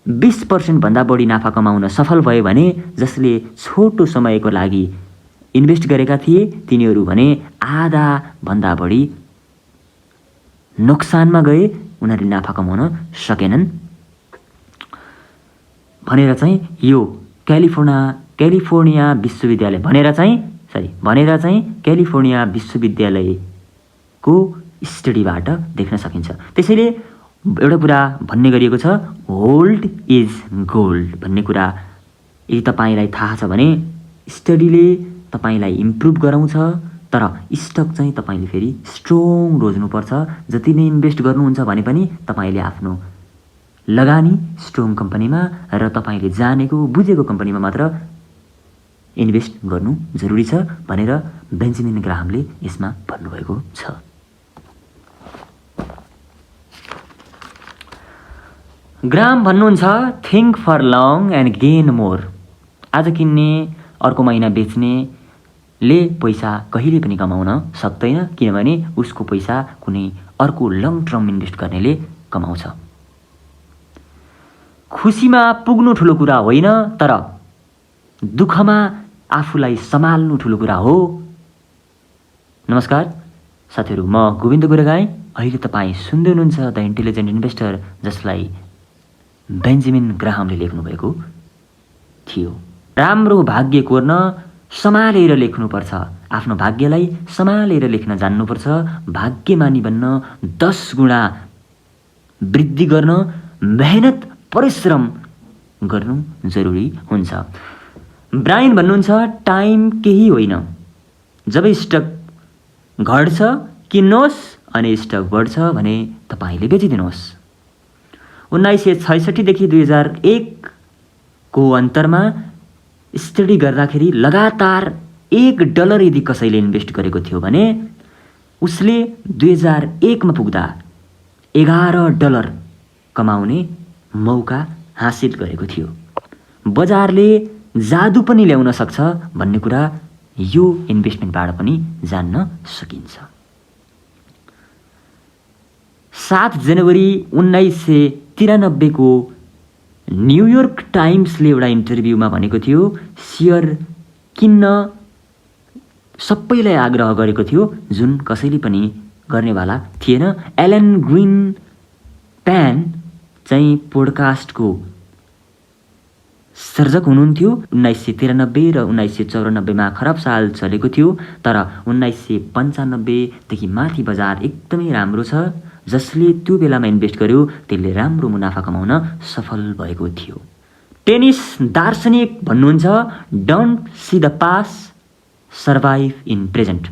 Speaker 1: 20% भन्दा बढी नाफा कमाउन सफल भए भने जसले छोटो समयको लागि इन्भेस्ट गरेका थिए तिनीहरू भने आधा भन्दा बढी नोक्सानमा गए, उनीहरूले नाफा कमाउन सकेनन् भनेर चाहिँ यो क्यालिफोर्निया विश्वविद्यालय भनेर चाहिँ क्यालिफोर्निया विश्वविद्यालयको स्टडीबाट देख्न सकिन्छ। त्यसैले एउटा कुरा भन्ने गरिएको छ, होल्ड इज गोल्ड भन्ने कुरा यदि तपाईँलाई थाहा छ भने स्टडीले तपाईँलाई इम्प्रुभ गराउँछ। तर स्टक चाहिँ तपाईँले फेरि स्ट्रङ रोज्नुपर्छ। जति नै इन्भेस्ट गर्नुहुन्छ भने पनि तपाईँले आफ्नो लगानी स्ट्रङ कम्पनीमा र तपाईँले जानेको बुझेको कम्पनीमा मात्र इन्भेस्ट गर्नु जरुरी छ भनेर बेन्जामिन ग्राहामले यसमा भन्नुभएको छ। ग्राहाम भन्नुहुन्छ think for long and gain more. आज किन्ने अर्को महिना बेच्नेले पैसा कहिले पनि कमाउन सक्दैन, किनभने उसको पैसा कुनै अर्को लङ टर्म इन्भेस्ट गर्नेले कमाउँछ। खुसीमा पुग्नु ठुलो कुरा होइन, तर दुःखमा आफूलाई सम्हाल्नु ठुलो कुरा हो। नमस्कार साथीहरू, म गोविन्द गुरगाई। अहिले तपाईँ सुन्दै हुनुहुन्छ द इन्टेलिजेन्ट इन्भेस्टर, जसलाई बेन्जामिन ग्राहामले लेख्नुभएको थियो। राम्रो भाग्य कोर्न सम्हालेर लेख्नुपर्छ। आफ्नो भाग्यलाई सम्हालेर लेख्न जान्नुपर्छ। भाग्यमानी बन्न 10 गुणा वृद्धि गर्न मेहनत परिश्रम गर्नु जरुरी हुन्छ। ब्रायन भन्नुहुन्छ टाइम केही होइन, जब स्टक घट्छ किन्नुहोस् अनि स्टक बढ्छ भने तपाईँले बेचिदिनुहोस्। 1966 देखि 2001 को अन्तरमा स्टडी गर्दाखेरि लगातार $1 यदि कसैले इन्भेस्ट गरेको थियो भने उसले 2001 मा पुग्दा $11 कमाउने मौका हासिल गरेको थियो। बजारले जादु पनि ल्याउन सक्छ भन्ने कुरा यो इन्भेस्टमेन्टबाट पनि जान्न सकिन्छ। 7 जनवरी 1993 को न्युयोर्क टाइम्सले एउटा इन्टरभ्यूमा भनेको थियो सेयर किन्न सबैलाई आग्रह गरेको थियो जुन कसैले पनि गर्नेवाला थिएन। एलन ग्रिनप्यान चाहिँ पोडकास्टको सर्जक हुनुहुन्थ्यो। 1993 र 1994 मा खराब साल चलेको थियो, तर 1995 देखि माथि बजार एकदमै राम्रो छ। जसले त्यो बेलामा इन्भेस्ट गर्यो त्यसले राम्रो मुनाफा कमाउन सफल भएको थियो। टेनिस दार्शनिक भन्नुहुन्छ don't see the past, survive in present.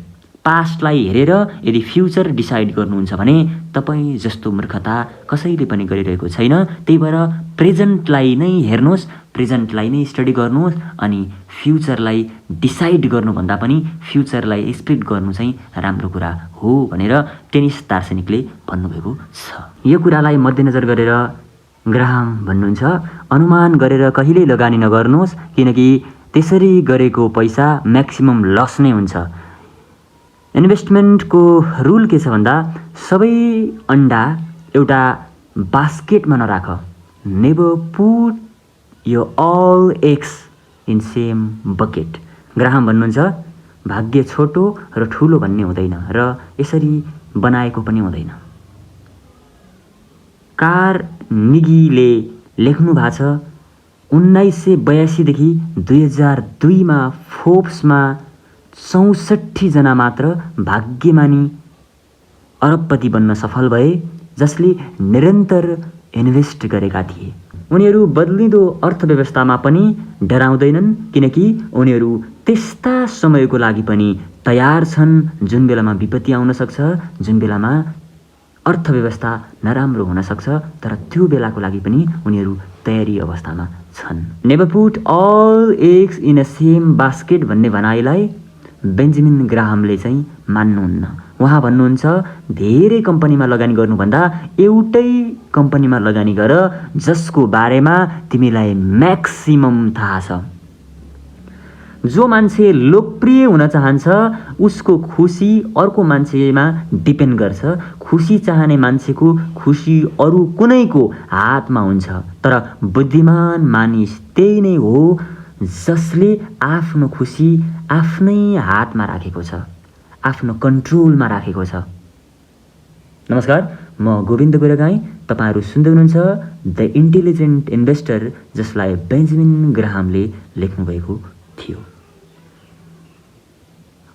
Speaker 1: पास्टलाई हेरेर यदि फ्युचर डिसाइड गर्नुहुन्छ भने तपाईँ जस्तो मूर्खता कसैले पनि गरिरहेको छैन। त्यही भएर प्रेजेन्टलाई नै हेर्नुहोस्, प्रेजेन्टलाई नै स्टडी गर्नुहोस् अनि फ्युचरलाई डिसाइड गर्नुभन्दा पनि फ्युचरलाई एक्सपेक्ट गर्नु चाहिँ राम्रो कुरा हो भनेर टेनिस दार्शनिकले भन्नुभएको छ। यो कुरालाई मध्यनजर गरेर ग्राहम भन्नुहुन्छ अनुमान गरेर कहिल्यै लगानी नगर्नुहोस्, किनकि त्यसरी गरेको पैसा म्याक्सिमम लस नै हुन्छ। इन्भेस्टमेन्टको रुल के छ भन्दा सबै अन्डा एउटा बास्केटमा नराख। Never put your all eggs in same bucket. Graham भन्नुहुन्छ भाग्य छोटो र ठुलो भन्ने हुँदैन र यसरी बनाएको पनि हुँदैन। कार्नेगीले लेख्नु भएको छ 1982 देखि 2002 मा फोर्ब्समा 64 जना मात्र भाग्यमानी अरबपति बन्न सफल भए जसले निरन्तर इन्भेस्ट गरेका थिए। उनीहरू बदलिँदो अर्थव्यवस्थामा पनि डराउँदैनन्, किनकि उनीहरू त्यस्ता समयको लागि पनि तयार छन् जुन बेलामा विपत्ति आउन सक्छ, जुन बेलामा अर्थव्यवस्था नराम्रो हुन सक्छ, तर त्यो बेलाको लागि पनि उनीहरू तयारी अवस्थामा छन्। Never put all eggs in a same basket भन्ने भनाइलाई बेन्जामिन ग्राहमले चाहिँ मान्नुहुन्न। उहाँ भन्नुहुन्छ धेरै कम्पनीमा लगानी गर्नुभन्दा एउटै कम्पनीमा लगानी गर जसको बारेमा तिमीलाई म्याक्सिमम थाहा छ। जो मान्छे लोकप्रिय हुन चाहन्छ उसको खुसी अर्को मान्छेमा डिपेन्ड गर्छ। खुसी चाहने मान्छेको खुसी अरू कुनैको हातमा हुन्छ, तर बुद्धिमान मानिस त्यही नै हो जसले आफ्नो खुसी आफ्नै हातमा राखेको छ, आफ्नो कन्ट्रोलमा राखेको छ। नमस्कार, म गोविन्द गोरेगाई। तपाईहरु सुन्दै हुनुहुन्छ द इन्टेलिजेन्ट इन्भेस्टर, जसलाई बेन्जामिन ग्राहमले लेख्नु भएको थियो।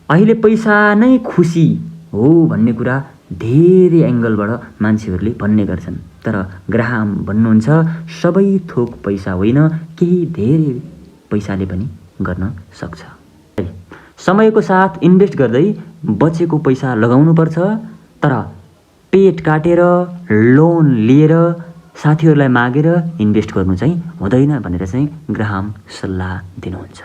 Speaker 1: अहिले पैसा नै खुसी हो भन्ने कुरा धेरै एंगलबाट मान्छेहरूले भन्ने गर्छन्, तर ग्राहम भन्नुहुन्छ सबै थोक पैसा होइन, केही धेरै पैसाले पनि गर्न सक्छ। समयको साथ इन्भेस्ट गर्दै बचेको पैसा लगाउनु पर्छ, तर पेट काटेर लोन लिएर साथीहरूलाई मागेर इन्भेस्ट गर्नु चाहिँ हुँदैन भनेर चाहिँ ग्राहम सल्लाह दिनुहुन्छ।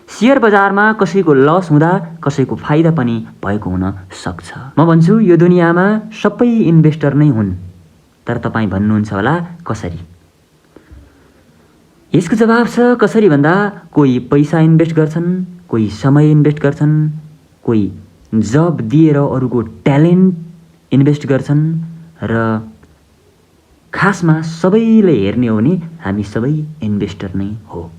Speaker 1: शेयर बजारमा कसैको लस हुँदा कसैको फाइदा पनि भएको हुन सक्छ। म भन्छु यो दुनियाँमा सबै इन्भेस्टर नै हुन्, तर तपाईँ भन्नुहुन्छ होला कसरी? यसको जवाब छ कसरी भन्दा कोही पैसा इन्भेस्ट गर्छन्, कोही समय इन्भेस्ट गर्छन्, कोही जब दिएर अरूको ट्यालेन्ट इन्भेस्ट गर्छन्, र खासमा सबैले हेर्ने हो भने हामी सबै इन्भेस्टर नै हो।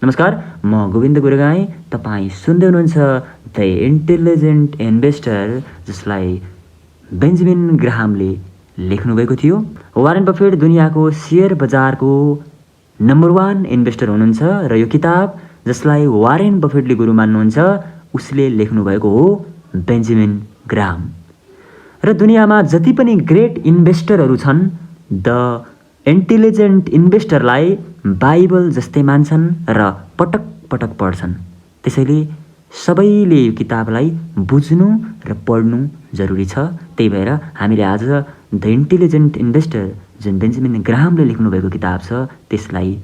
Speaker 1: नमस्कार, म गोविन्द गोरेगाई। तपाईँ सुन्दै हुनुहुन्छ द इन्टेलिजेन्ट इन्भेस्टर, जसलाई बेन्जामिन ग्राहमले लेख्नुभएको थियो। वारेन बफेट दुनियाँको शेयर बजारको नम्बर 1 इन्भेस्टर हुनुहुन्छ र यो किताब जसलाई वारेन बफेटले गुरु मान्नुहुन्छ उसले लेख्नुभएको हो बेन्जामिन ग्राहम। र दुनियाँमा जति पनि ग्रेट इन्भेस्टरहरू छन् द इन्टेलिजेन्ट इन्भेस्टरलाई बाइबल जस्तै मान्छन् र पटक पटक पढ्छन्। त्यसैले सबैले यो किताबलाई बुझ्नु र पढ्नु जरुरी छ। त्यही भएर हामीले आज द इन्टेलिजेन्ट इन्भेस्टर जुन बेन्जामिन ग्राहामले लेख्नुभएको किताब छ त्यसलाई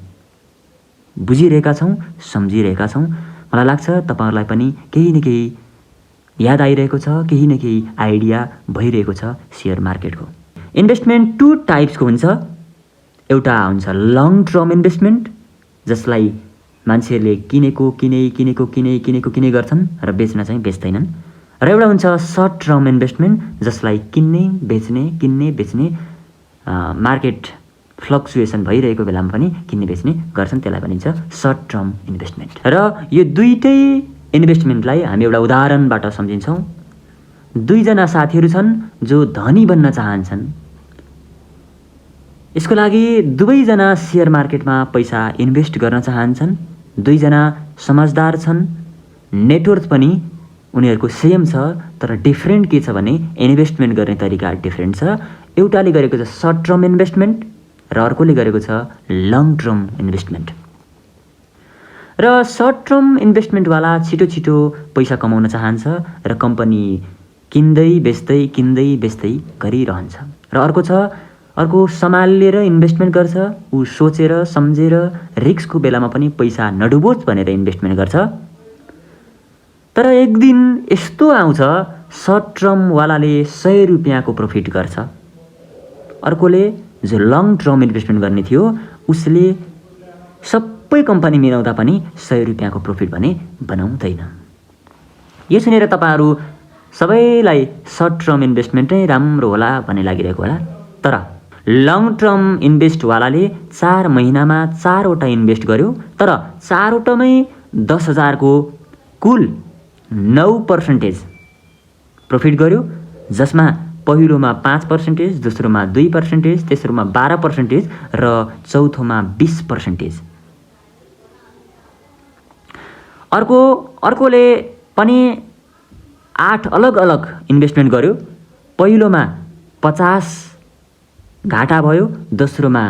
Speaker 1: बुझिरहेका छौँ, सम्झिरहेका छौँ। मलाई लाग्छ तपाईँहरूलाई पनि केही न केही याद आइरहेको छ, केही न केही आइडिया भइरहेको छ सेयर मार्केटको। इन्भेस्टमेन्ट 2 टाइप्सको हुन्छ। एउटा हुन्छ लङ टर्म इन्भेस्टमेन्ट, जसलाई मान्छेहरूले किने गर्छन् र बेच्न चाहिँ बेच्दैनन्। र एउटा हुन्छ सर्ट टर्म इन्भेस्टमेन्ट, जसलाई किन्ने बेच्ने मार्केट फ्लक्चुएसन भइरहेको बेलामा पनि किन्ने बेच्ने गर्छन्, त्यसलाई भनिन्छ सर्ट टर्म इन्भेस्टमेन्ट। र यो दुईटै इन्भेस्टमेन्टलाई हामी एउटा उदाहरणबाट सम्झिन्छौँ। 2 जना साथीहरू छन् जो धनी बन्न चाहन्छन्। यसको लागि दुवैजना सेयर मार्केटमा पैसा इन्भेस्ट गर्न चाहन्छन्। 2 जना समझदार छन्, नेटवर्थ पनि उनीहरूको सेम छ, तर डिफ्रेन्ट के छ भने इन्भेस्टमेन्ट गर्ने तरिका डिफ्रेन्ट छ। एउटाले गरेको छ सर्ट टर्म इन्भेस्टमेन्ट र अर्कोले गरेको छ लङ टर्म इन्भेस्टमेन्ट। र सर्ट टर्म इन्भेस्टमेन्टवाला छिटो पैसा कमाउन चाहन्छ र कम्पनी किन्दै बेच्दै गरिरहन्छ। र अर्को सम्हालेर इन्भेस्टमेन्ट गर्छ, ऊ सोचेर सम्झेर रिस्कको बेलामा पनि पैसा नडुबोस् भनेर इन्भेस्टमेन्ट गर्छ। तर एक दिन यस्तो आउँछ सर्ट टर्मवालाले 100 रुपियाँको प्रफिट गर्छ, अर्कोले जो लङ टर्म इन्भेस्टमेन्ट गर्ने थियो उसले सबै कम्पनी मिलाउँदा पनि 100 रुपियाँको प्रफिट भने बनाउँदैन। यो सुनेर तपाईँहरू सबैलाई सर्ट टर्म इन्भेस्टमेन्ट नै राम्रो होला भन्ने लागिरहेको होला। तर लङ टर्म इन्भेस्टवालाले 4 महिनामा 4 वटा इन्भेस्ट गर्यो, तर 4 वटामै 10,000 को कुल 9% प्रफिट गर्यो, जसमा पहिलोमा 5%, दोस्रोमा 2%, तेस्रोमा 12% र चौथोमा 20%। अर्कोले पनि 8 अलग इन्भेस्टमेन्ट गर्यो। पहिलोमा 50 घाटा भयो, दोस्रोमा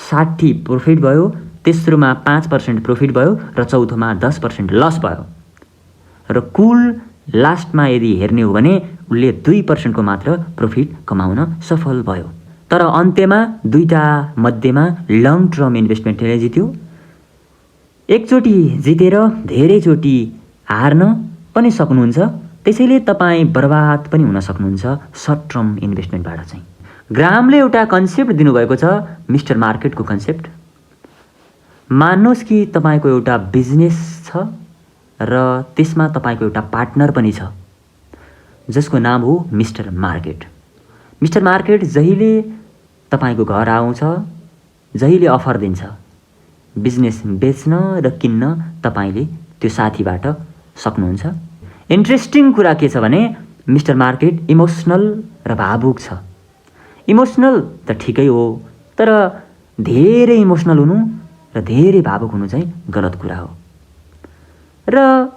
Speaker 1: 60 प्रफिट भयो, तेस्रोमा 5% प्रफिट भयो र चौथोमा 10% लस भयो। र कुल लास्टमा यदि हेर्ने हो भने उसले 2% को मात्र प्रफिट कमाउन सफल भयो। तर अन्त्यमा 2टा मध्येमा लङ टर्म इन्भेस्टमेन्टले जित्यो। एकचोटि जितेर धेरैचोटि हार्न पनि सक्नुहुन्छ, त्यसैले तपाईँ बर्बाद पनि हुन सक्नुहुन्छ सर्ट टर्म इन्भेस्टमेन्टबाट चाहिँ। ग्राहामले एउटा कन्सेप्ट दिनुभएको छ, मिस्टर मार्केटको कन्सेप्ट। मान्नुहोस् कि तपाईँको एउटा बिजनेस छ र त्यसमा तपाईँको एउटा पार्टनर पनि छ जसको नाम हो मिस्टर मार्केट। मिस्टर मार्केट जहिले तपाईँको घर आउँछ, जहिले अफर दिन्छ, बिजनेस बेच्न र किन्न तपाईँले त्यो साथीबाट सक्नुहुन्छ। इन्ट्रेस्टिङ कुरा के छ भने मिस्टर मार्केट इमोसनल र भावुक छ। इमोसनल त ठिकै हो, तर धेरै इमोसनल हुनु र धेरै भावुक हुनु चाहिँ गलत कुरा हो। र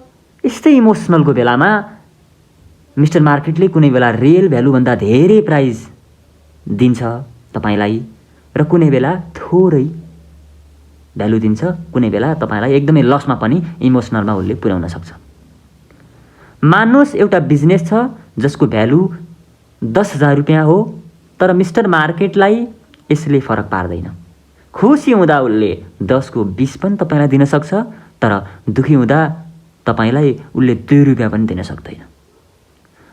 Speaker 1: यस्तै इमोसनलको बेलामा मिस्टर मार्केटले कुनै बेला रियल भ्यालुभन्दा धेरै प्राइज दिन्छ तपाईँलाई र कुनै बेला थोरै भ्यालु दिन्छ, कुनै बेला तपाईँलाई एकदमै लसमा पनि इमोसनलमा उसले पुर्याउन सक्छ। मान्नुहोस् एउटा बिजनेस छ जसको भ्यालु 10,000 रुपियाँ हो, तर मिस्टर मार्केटलाई यसले फरक पार्दैन। खुसी हुँदा उसले 10 को 20 पनि तपाईँलाई दिन सक्छ, तर दुखी हुँदा तपाईँलाई उसले 2 रुपियाँ पनि दिन सक्दैन।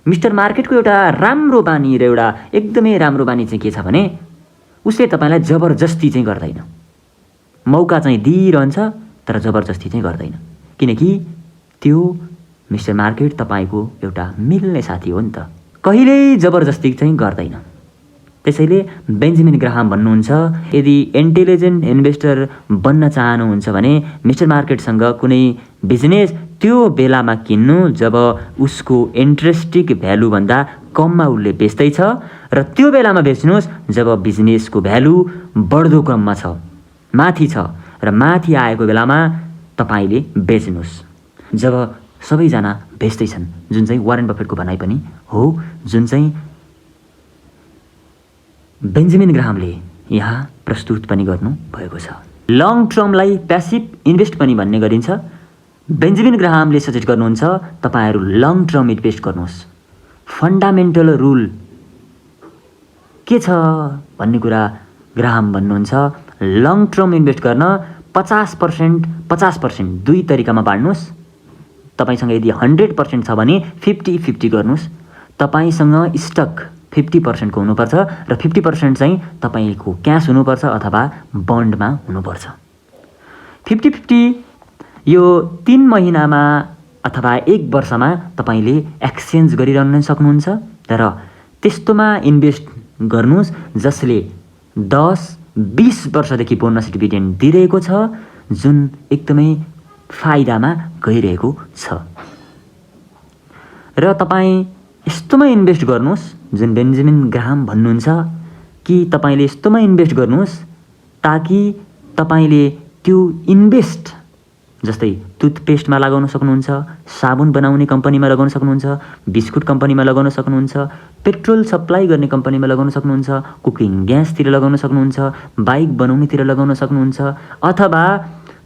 Speaker 1: मिस्टर मार्केटको एउटा राम्रो बानी र एउटा एकदमै राम्रो बानी चाहिँ के छ भने उसले तपाईँलाई जबरजस्ती चाहिँ गर्दैन। मौका चाहिँ दिइरहन्छ तर जबरजस्ती चाहिँ गर्दैन, किनकि त्यो मिस्टर मार्केट तपाईँको एउटा मिल्ने साथी हो नि त, कहिल्यै जबरजस्ती चाहिँ गर्दैन। त्यसैले बेन्जामिन ग्राहाम भन्नुहुन्छ, यदि इन्टेलिजेन्ट इन्भेस्टर बन्न चाहनुहुन्छ भने मिस्टर मार्केटसँग कुनै बिजनेस त्यो बेलामा किन्नु जब उसको इन्ट्रेस्टिङ भ्यालुभन्दा कममा उसले बेच्दैछ, र त्यो बेलामा बेच्नुहोस् जब बिजनेसको भ्यालु बढ्दो क्रममा छ, माथि छ, र माथि आएको बेलामा तपाईँले बेच्नुहोस् जब सबैजना बेच्दैछन्, जुन चाहिँ वारेन बफेटको भनाइ पनि हो, जुन चाहिँ बेन्जामिन ग्राहामले यहाँ प्रस्तुत पनि गर्नु भएको छ। लङ टर्मलाई प्यासिभ इन्भेस्ट पनि भन्ने गरिन्छ। बेन्जामिन ग्राहामले सजेस्ट गर्नुहुन्छ तपाईँहरू लङ टर्म इन्भेस्ट गर्नुहोस्। फन्डामेन्टल रुल के छ भन्ने कुरा ग्राहम भन्नुहुन्छ लङ टर्म इन्भेस्ट गर्न 50% दुई तरिकामा बाँड्नुहोस्। तपाईसँग यदि 100% छ भने 50-50 गर्नुहोस्। तपाईसँग स्टक 50% को हुनुपर्छ र 50% चाहिँ तपाईको क्यास हुनुपर्छ अथवा बन्डमा हुनुपर्छ। 50-50 यो 3 महिनामा अथवा 1 वर्षमा तपाईले एक्सचेन्ज गरिरहन सक्नुहुन्छ। तर त्यस्तोमा इन्भेस्ट गर्नुहोस् जसले 10-20 वर्षदेखि बोनस डिभिडेन्ड दिइरहेको छ, जुन एकदमै फाइदामा गइरहेको छ। र तपाईँ यस्तोमा इन्भेस्ट गर्नुहोस् जुन बेन्जामिन ग्राहम भन्नुहुन्छ कि तपाईले यस्तोमा इन्भेस्ट गर्नुहोस् ताकि तपाईले त्यो इन्भेस्ट जस्तै टुथपेस्टमा लगाउन सक्नुहुन्छ, साबुन बनाउने कम्पनीमा लगाउन सक्नुहुन्छ, बिस्कुट कम्पनीमा लगाउन सक्नुहुन्छ, पेट्रोल सप्लाई गर्ने कम्पनीमा लगाउन सक्नुहुन्छ, कुकिङ ग्यासतिर लगाउन सक्नुहुन्छ, बाइक बनाउनेतिर लगाउन सक्नुहुन्छ, अथवा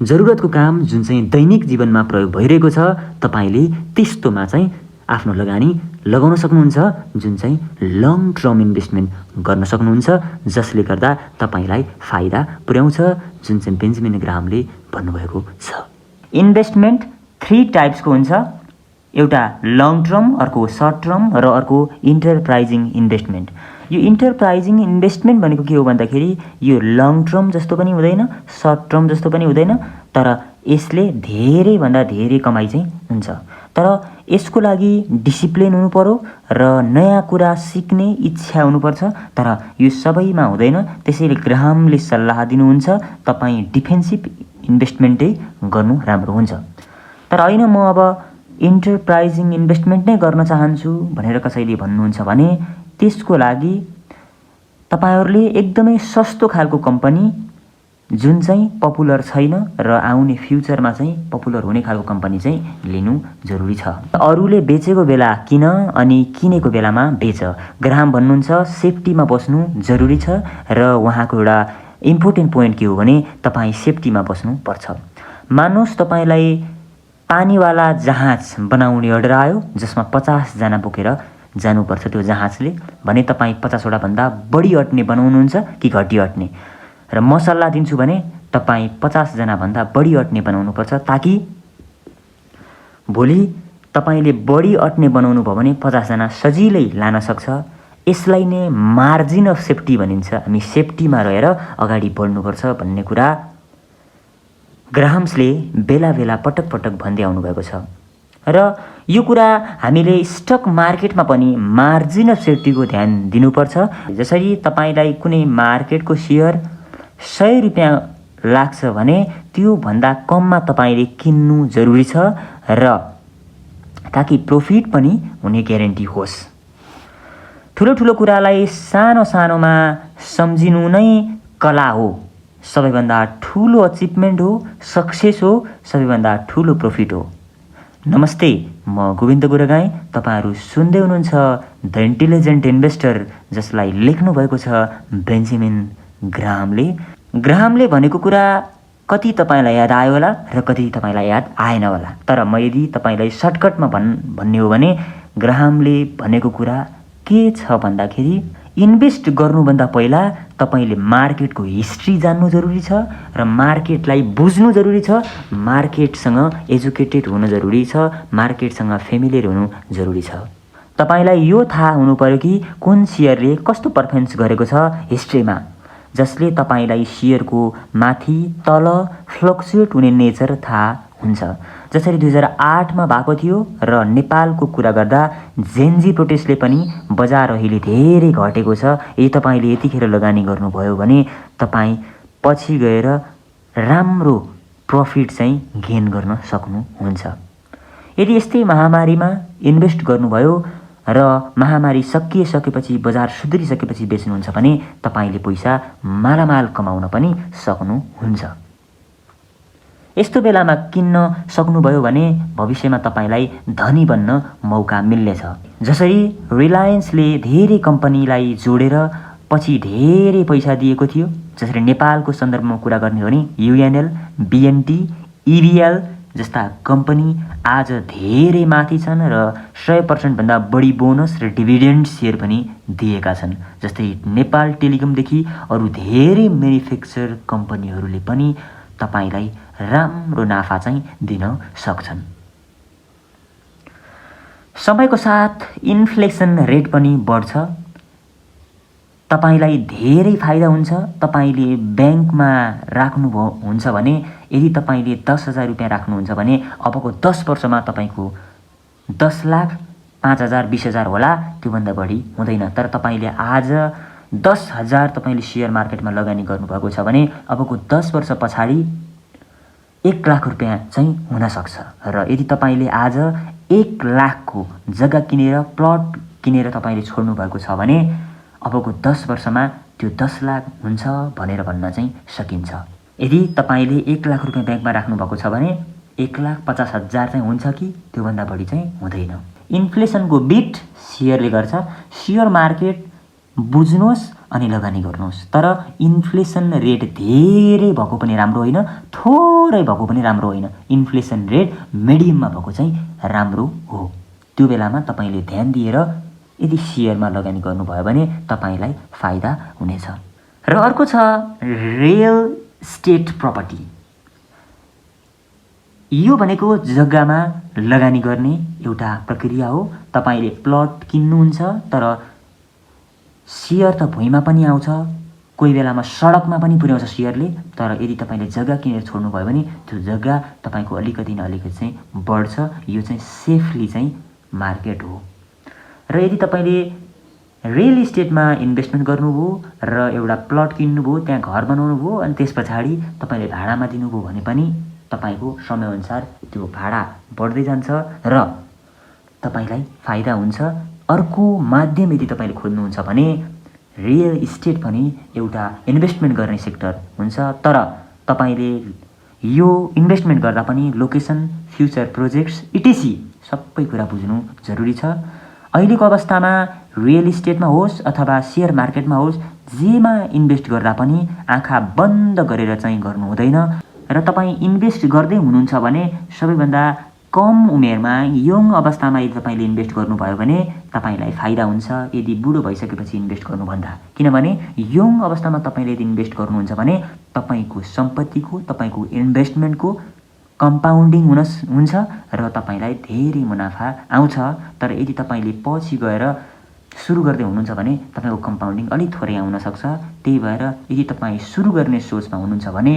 Speaker 1: जरुरतको काम जुन चाहिँ दैनिक जीवनमा प्रयोग भइरहेको छ तपाईले त्यस्तोमा चाहिँ आफ्नो लगानी लगाउन सक्नुहुन्छ, जुन चाहिँ लङ टर्म इन्भेस्टमेन्ट गर्न सक्नुहुन्छ, जसले गर्दा तपाईलाई फाइदा पुर्याउँछ, जुन चाहिँ बेन्जामिन ग्राहमले भन्नुभएको छ। इन्भेस्टमेन्ट 3 टाइप्सको हुन्छ। एउटा लङ टर्म, अर्को सर्ट टर्म र अर्को इन्टरप्राइजिङ इन्भेस्टमेन्ट। यो इन्टरप्राइजिङ इन्भेस्टमेन्ट भनेको के हो भन्दाखेरि यो लङ टर्म जस्तो पनि हुँदैन, सर्ट टर्म जस्तो पनि हुँदैन, तर यसले धेरैभन्दा धेरै कमाइ चाहिँ हुन्छ। तर यसको लागि डिसिप्लिन हुनु पर्यो र नयाँ कुरा सिक्ने इच्छा हुनुपर्छ। तर यो सबैमा हुँदैन, त्यसैले ग्राहमले सल्लाह दिनुहुन्छ तपाईँ डिफेन्सिभ इन्भेस्टमेन्टै गर्नु राम्रो हुन्छ। तर होइन म अब इन्टरप्राइजिङ इन्भेस्टमेन्ट नै गर्न चाहन्छु भनेर कसैले भन्नुहुन्छ भने त्यसको लागि तपाईहरूले एकदमै सस्तो खालको कम्पनी जुन चाहिँ पपुलर छैन र आउने फ्युचरमा चाहिँ पपुलर हुने खालको कम्पनी चाहिँ लिनु जरुरी छ। अरूले बेचेको बेला किन अनि किनेको बेलामा बेच। ग्राहम भन्नुहुन्छ सेफ्टीमा बस्नु जरुरी छ र उहाँको एउटा इम्पोर्टेन्ट पोइन्ट के हो भने तपाईँ सेफ्टीमा बस्नु पर्छ। मान्नुहोस् तपाईँलाई पानीवाला जहाज बनाउने अर्डर आयो जसमा 50 जना बोकेर जानुपर्छ त्यो जहाजले, भने तपाईँ 50 वटा भन्दा बढी अट्ने बनाउनुहुन्छ कि घटी अट्ने? र म सल्लाह दिन्छु भने तपाईँ 50 जना भन्दा बढी अट्ने बनाउनुपर्छ, ताकि भोलि तपाईले बढी अट्ने बनाउनु भयो भने 50 जना सजिलै लान सक्छ। यसलाई नै मार्जिन अफ सेफ्टी भनिन्छ। हामी सेफ्टीमा रहेर अगाडि बढ्नुपर्छ भन्ने कुरा ग्राहम्सले बेला बेला पटक पटक भन्दै आउनुभएको छ। र यो कुरा हामीले स्टक मार्केटमा पनि मार्जिन अफ सेफ्टीको ध्यान दिनुपर्छ। जसरी तपाईलाई कुनै मार्केटको सेयर 100 रुपियाँ लाग्छ भने त्यो भन्दा कममा तपाईले किन्नु जरुरी छ, र ताकि प्रॉफिट पनि हुने ग्यारेन्टी होस्। ठुलो ठुलो कुरालाई सानो सानोमा सम्झिनु नै कला हो। सबैभन्दा ठुलो अचिभमेन्ट हो, सक्सेस हो, सबैभन्दा ठुलो प्रॉफिट हो। नमस्ते, म गोविन्द गुरगाई। तपाईहरु सुन्दै हुनुहुन्छ द इन्टेलिजेन्ट इन्भेस्टर, जसलाई लेख्नु भएको छ बेन्जामिन ग्राहमले। ग्राहमले भनेको कुरा कति तपाईलाई याद आयो होला र कति तपाईलाई याद आएन होला। तर म यदि तपाईलाई सर्टकटमा भन्ने हो भने ग्राहमले भनेको कुरा के छ भन्दाखेरि इन्भेस्ट गर्नुभन्दा पहिला तपाईले मार्केटको हिस्ट्री जान्नु जरुरी छ र मार्केटलाई बुझ्नु जरुरी छ। मार्केटसँग एजुकेटेड हुनु जरुरी छ, मार्केटसँग फेमिलियर हुनु जरुरी छ। तपाईलाई यो थाहा हुनु पर्यो कि कुन शेयरले कस्तो पर्फर्मेन्स गरेको छ हिस्ट्रीमा, जसले तपाईलाई शेयरको माथि तल फ्लक्चुएट हुने नेचर थाहा हुन्छ। जसरी 2008 मा भएको थियो र नेपालको कुरा गर्दा जेन्जी प्रोटेस्टले पनि बजार अहिले धेरै घटेको छ। यदि तपाईले यतिखेर लगानी गर्नुभयो भने तपाई पछि गएर राम्रो प्रॉफिट चाहिँ गेन गर्न सक्नुहुन्छ। यदि यस्तै महामारीमा इन्भेस्ट गर्नुभयो र महामारी सकिएपछि बजार सुध्रिसकेपछि बेच्नुहुन्छ भने तपाईले पैसा मालामाल कमाउन पनि सक्नुहुन्छ। यस्तो बेलामा किन्न सक्नुभयो भने भविष्यमा तपाईलाई धनी बन्न मौका मिल्नेछ। जसरी रिलायन्सले धेरै कम्पनीलाई जोडेर पछि धेरै पैसा दिएको थियो। जसरी नेपालको सन्दर्भमा कुरा गर्ने हो भने युएनएल, बीएनटी, इबिएल, जस्ता कम्पनी आज धेरै माथि छन् र 100% भन्दा बढी बोनस र डिभिडेन्ड सेयर पनि दिएका छन्। जस्तै नेपाल टेलिकमदेखि अरू धेरै म्यानुफ्याक्चर कम्पनीहरूले पनि तपाईलाई राम्रो नाफा चाहिँ दिन सक्छन्। समयको साथ इन्फ्लेसन रेट पनि बढ्छ। तपाईलाई धेरै फाइदा हुन्छ। तपाईले ब्याङ्कमा राख्नुभयो हुन्छ भने यदि तपाईले 10,000 रुपियाँ राख्नुहुन्छ भने अबको 10 वर्षमा तपाईको 10 लाख 5,000 20,000 होला, त्योभन्दा बढी हुँदैन। तर तपाईले आज 10,000 तपाईले सेयर मार्केटमा लगानी गर्नुभएको छ भने अबको 10 वर्ष पछाडि 1 लाख रुपियाँ चाहिँ हुन सक्छ। र यदि तपाईले आज 1 लाखको जग्गा किनेर प्लट किनेर तपाईले छोड्नु भएको छ भने अबको 10 वर्षमा त्यो 10 लाख हुन्छ भनेर भन्न चाहिँ सकिन्छ। यदि तपाईले 1 लाख रुपियाँ ब्याङ्कमा राख्नु भएको छ भने 1,50,000 चाहिँ हुन्छ कि त्योभन्दा बढी चाहिँ हुँदैन। इन्फ्लेसनको बिट सेयरले गर्छ। सेयर मार्केट बुझ्नुहोस् अनि लगानी गर्नुहोस्। तर इन्फ्लेसन रेट धेरै भएको पनि राम्रो होइन, थोरै भएको पनि राम्रो होइन। इन्फ्लेसन रेट मिडियममा भएको चाहिँ राम्रो हो। त्यो बेलामा तपाईले ध्यान दिएर यदि सेयरमा लगानी गर्नुभयो भने तपाईलाई फाइदा हुनेछ। र अर्को छ रियल स्टेट प्रपर्टी। यो भनेको जग्गामा लगानी गर्ने एउटा प्रक्रिया हो। तपाईले प्लट किन्नुहुन्छ तर सेयर त भुइँमा पनि आउँछ, कोही बेलामा सडकमा पनि पुर्याउँछ सेयरले। तर यदि तपाईले जग्गा किनेर छोड्नुभयो भने त्यो जग्गा तपाईको अलिकति न अलिकति चाहिँ बढ्छ। यो चाहिँ सेफली चाहिँ मार्केट हो। र यदि तपाईले रियल इस्टेटमा इन्भेस्टमेन्ट गर्नुभयो र एउटा प्लट किन्नुभयो, त्यहाँ घर बनाउनुभयो अनि त्यस पछाडि तपाईले भाडामा दिनुभयो भने पनि तपाईको समयअनुसार त्यो भाडा बढ्दै जान्छ र तपाईलाई फाइदा हुन्छ। अर्को माध्यम यदि तपाईले खोज्नुहुन्छ भने रियल इस्टेट पनि एउटा इन्भेस्टमेन्ट गर्ने सेक्टर हुन्छ। तर तपाईले यो इन्भेस्टमेन्ट गर्दा पनि लोकेसन, फ्युचर प्रोजेक्ट्स इटिसी सबै कुरा बुझ्नु जरुरी छ। अहिलेको अवस्थामा रियल इस्टेटमा होस् अथवा सेयर मार्केटमा होस्, जेमा इन्भेस्ट गर्दा पनि आँखा बन्द गरेर चाहिँ गर्नु हुँदैन। र तपाईँ इन्भेस्ट गर्दै हुनुहुन्छ भने सबैभन्दा कम उमेरमा यङ अवस्थामा यदि तपाईँले इन्भेस्ट गर्नुभयो भने तपाईँलाई फाइदा हुन्छ यदि बुढो भइसकेपछि इन्भेस्ट गर्नुभन्दा। किनभने यङ अवस्थामा तपाईँले यदि इन्भेस्ट गर्नुहुन्छ भने तपाईँको सम्पत्तिको, तपाईँको इन्भेस्टमेन्टको कम्पाउन्डिङ हुन्छ र तपाईँलाई धेरै मुनाफा आउँछ। तर यदि तपाईँले पछि गएर सुरु गर्दै हुनुहुन्छ भने तपाईँको कम्पाउन्डिङ अलिक थोरै आउन सक्छ। त्यही भएर यदि तपाईँ सुरु गर्ने सोचमा हुनुहुन्छ भने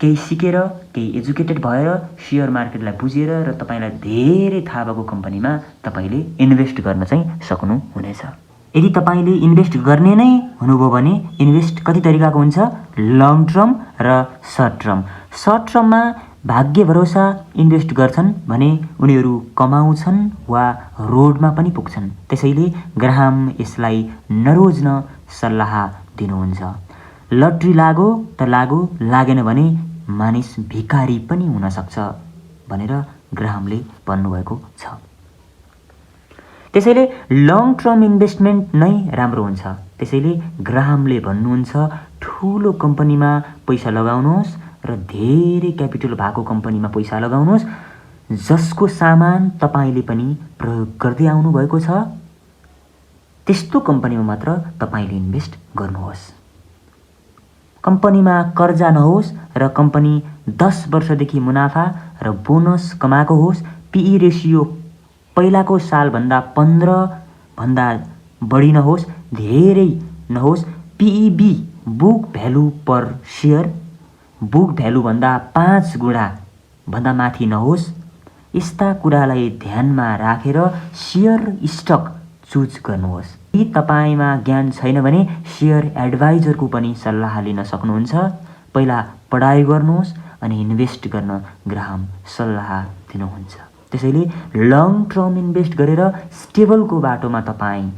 Speaker 1: केही सिकेर, केही एजुकेटेड भएर, सेयर मार्केटलाई बुझेर र तपाईँलाई धेरै थाहा भएको कम्पनीमा तपाईँले इन्भेस्ट गर्न चाहिँ सक्नुहुनेछ। यदि तपाईँले इन्भेस्ट गर्ने नै हुनुभयो भने इन्भेस्ट कति तरिकाको हुन्छ? लङ टर्म र सर्ट टर्म। सर्ट टर्ममा भाग्य भरोसा इन्भेस्ट गर्छन् भने उनीहरू कमाउँछन् वा रोडमा पनि पुग्छन्। त्यसैले ग्राहम यसलाई नरोज्न सल्लाह दिनुहुन्छ। लट्री लागो त लागो, लागेन भने मानिस भिखारी पनि हुन सक्छ भनेर ग्राहमले भन्नुभएको छ। त्यसैले लङ टर्म इन्भेस्टमेन्ट नै राम्रो हुन्छ। त्यसैले ग्राहमले भन्नुहुन्छ ठुलो कम्पनीमा पैसा लगाउनुहोस् र धेरै क्यापिटल भएको कम्पनीमा पैसा लगाउनुहोस् जसको सामान तपाईले पनि प्रयोग गर्दै आउनु भएको छ। त्यस्तो कम्पनीमा मात्र तपाईले इन्भेस्ट गर्नुहोस्। कम्पनीमा कर्जा नहोस् र कम्पनी 10 वर्षदेखि मुनाफा र बोनस कमाएको होस्। पीई रेसियो पहिलाको सालभन्दा 15 भन्दा बढी नहोस्, धेरै नहोस्। पीईबी बुक भ्यालु पर सेयर बुक भ्यालु भन्दा 5 गुणा भन्दा माथि नहोस्। यस्ता कुरालाई ध्यानमा राखेर सेयर स्टक चुज गर्नुहोस्। यदि तपाईमा ज्ञान छैन भने सेयर एडभाइजरको पनि सल्लाह लिन सक्नुहुन्छ। पहिला पढाइ गर्नुहोस् अनि इन्भेस्ट गर्न ग्राहम सल्लाह दिनुहुन्छ। त्यसैले लङ टर्म इन्भेस्ट गरेर स्टेबलको बाटोमा तपाईँ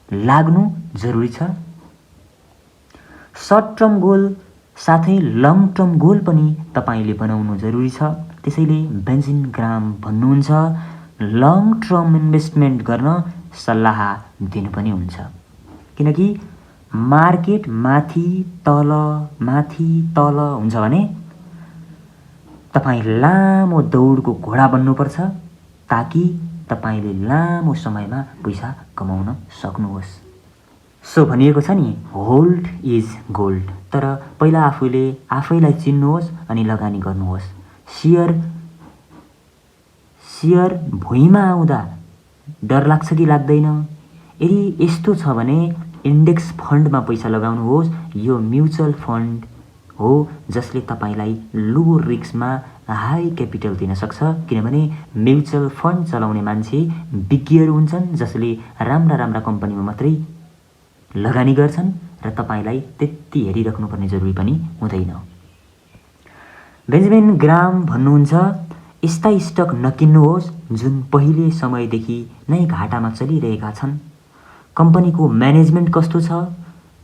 Speaker 1: लाग्नु जरुरी छ। सर्ट टर्म गोल साथै लङ टर्म गोल पनि तपाईले बनाउनु जरुरी छ। त्यसैले बेन्जामिन ग्राहम भन्नुहुन्छ लङ टर्म इन्भेस्टमेन्ट गर्न सल्लाह दिनु पनि हुन्छ। किनकि मार्केट माथि तल हुन्छ भने तपाईँ लामो दौडको घोडा बन्नुपर्छ ताकि तपाईँले लामो समयमा पैसा कमाउन सक्नुहोस्। सो भनिएको छ नि, होल्ड इज गोल्ड। तर पहिला आफूले आफैलाई चिन्नुहोस् अनि लगानी गर्नुहोस्। सेयर भुइँमा आउँदा डर लाग्छ कि लाग्दैन? यदि यस्तो छ भने इन्डेक्स फन्डमा पैसा लगाउनुहोस्। यो म्युचुअल फन्ड हो जसले तपाईँलाई लो रिस्कमा हाई क्यापिटल दिन सक्छ, किनभने म्युचुअल फन्ड चलाउने मान्छे विज्ञहरू हुन्छन् जसले राम्रा राम्रा कम्पनीमा मात्रै लगानी गर्छन् र तपाईँलाई त्यति हेरिराख्नुपर्ने जरुरी पनि हुँदैन। बेन्जामिन ग्राम भन्नुहुन्छ, यस्ता स्टक नकिन्नुहोस् जुन पहिले समयदेखि नै घाटामा चलिरहेका छन्। कम्पनीको म्यानेजमेन्ट कस्तो छ,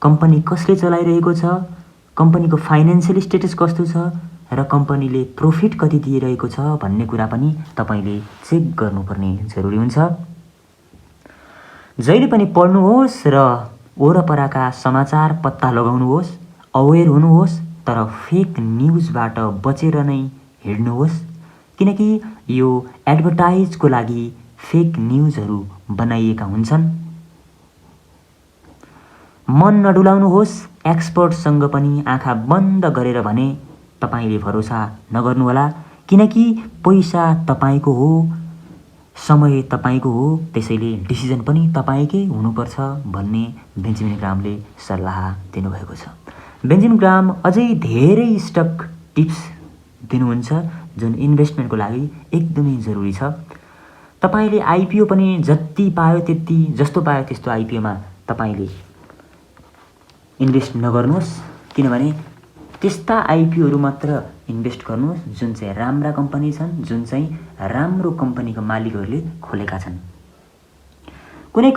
Speaker 1: कम्पनी कसले चलाइरहेको छ, कम्पनीको फाइनेन्सियल स्टेटस कस्तो छ र कम्पनीले प्रॉफिट कति दिइरहेको छ भन्ने कुरा पनि तपाईँले चेक गर्नुपर्ने जरुरी हुन्छ। जहिले पनि पढ्नुहोस् र वरपरका समाचार पत्ता लगाउनुहोस्, अवेर हुनुहोस्, तर फेक न्युजबाट बचेर नै हिँड्नुहोस्, किनकि यो एडभर्टाइजको लागि फेक न्युजहरू बनाइएका हुन्छन्। मन नडुलाउनुहोस्, एक्सपर्टसँग पनि आँखा बन्द गरेर भने तपाईले भरोसा नगर्नुहोला, किनकि पैसा तपाईको हो, समय तपाईको हो, त्यसैले डिसिजन पनि तपाईकै हुनुपर्छ भन्ने बेन्जामिन ग्रामले सल्लाह दिनुभएको छ। बेन्जामिन ग्राम अझै धेरै स्टक टिप्स दिनुहुन्छ जुन इन्भेस्टमेन्टको लागि एकदमै जरुरी छ। तपाईले आइपिओ पनि जति पायो त्यति, जस्तो पायो त्यस्तो आइपिओमा तपाईले इन्भेस्ट नगर्नुहोस्, किनभने त्यस्ता आइपिओहरू मात्र इन्भेस्ट गर्नुहोस् जुन चाहिँ राम्रा कम्पनी छन्, जुन चाहिँ राम्रो कम्पनीको मालिकहरूले खोलेका छन्। कुनै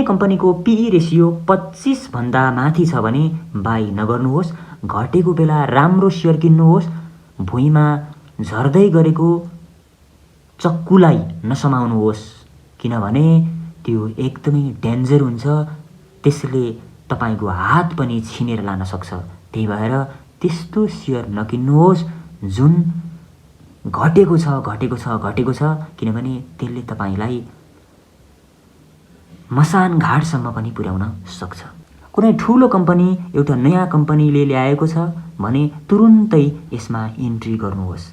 Speaker 1: कम्पनीको पीई रेसियो 25 भन्दा माथि छ भने बाई नगर्नुहोस्। घटेको बेला राम्रो सेयर किन्नुहोस्। भुइँमा झर्दै गरेको चक्कुलाई नसमाउनुहोस्, किनभने त्यो एकदमै डेन्जर हुन्छ, त्यसले तपाईको हात पनि छिनेर लान सक्छ। त्यही भएर त्यस्तो सेयर नकिन्नुहोस् जुन घटेको छ, किनभने त्यसले तपाईलाई मसान घाटसम्म पनि पुर्याउन सक्छ। कुनै ठुलो कम्पनी, एउटा नयाँ कम्पनीले ल्याएको छ भने तुरुन्तै यसमा इन्ट्री गर्नुहोस्,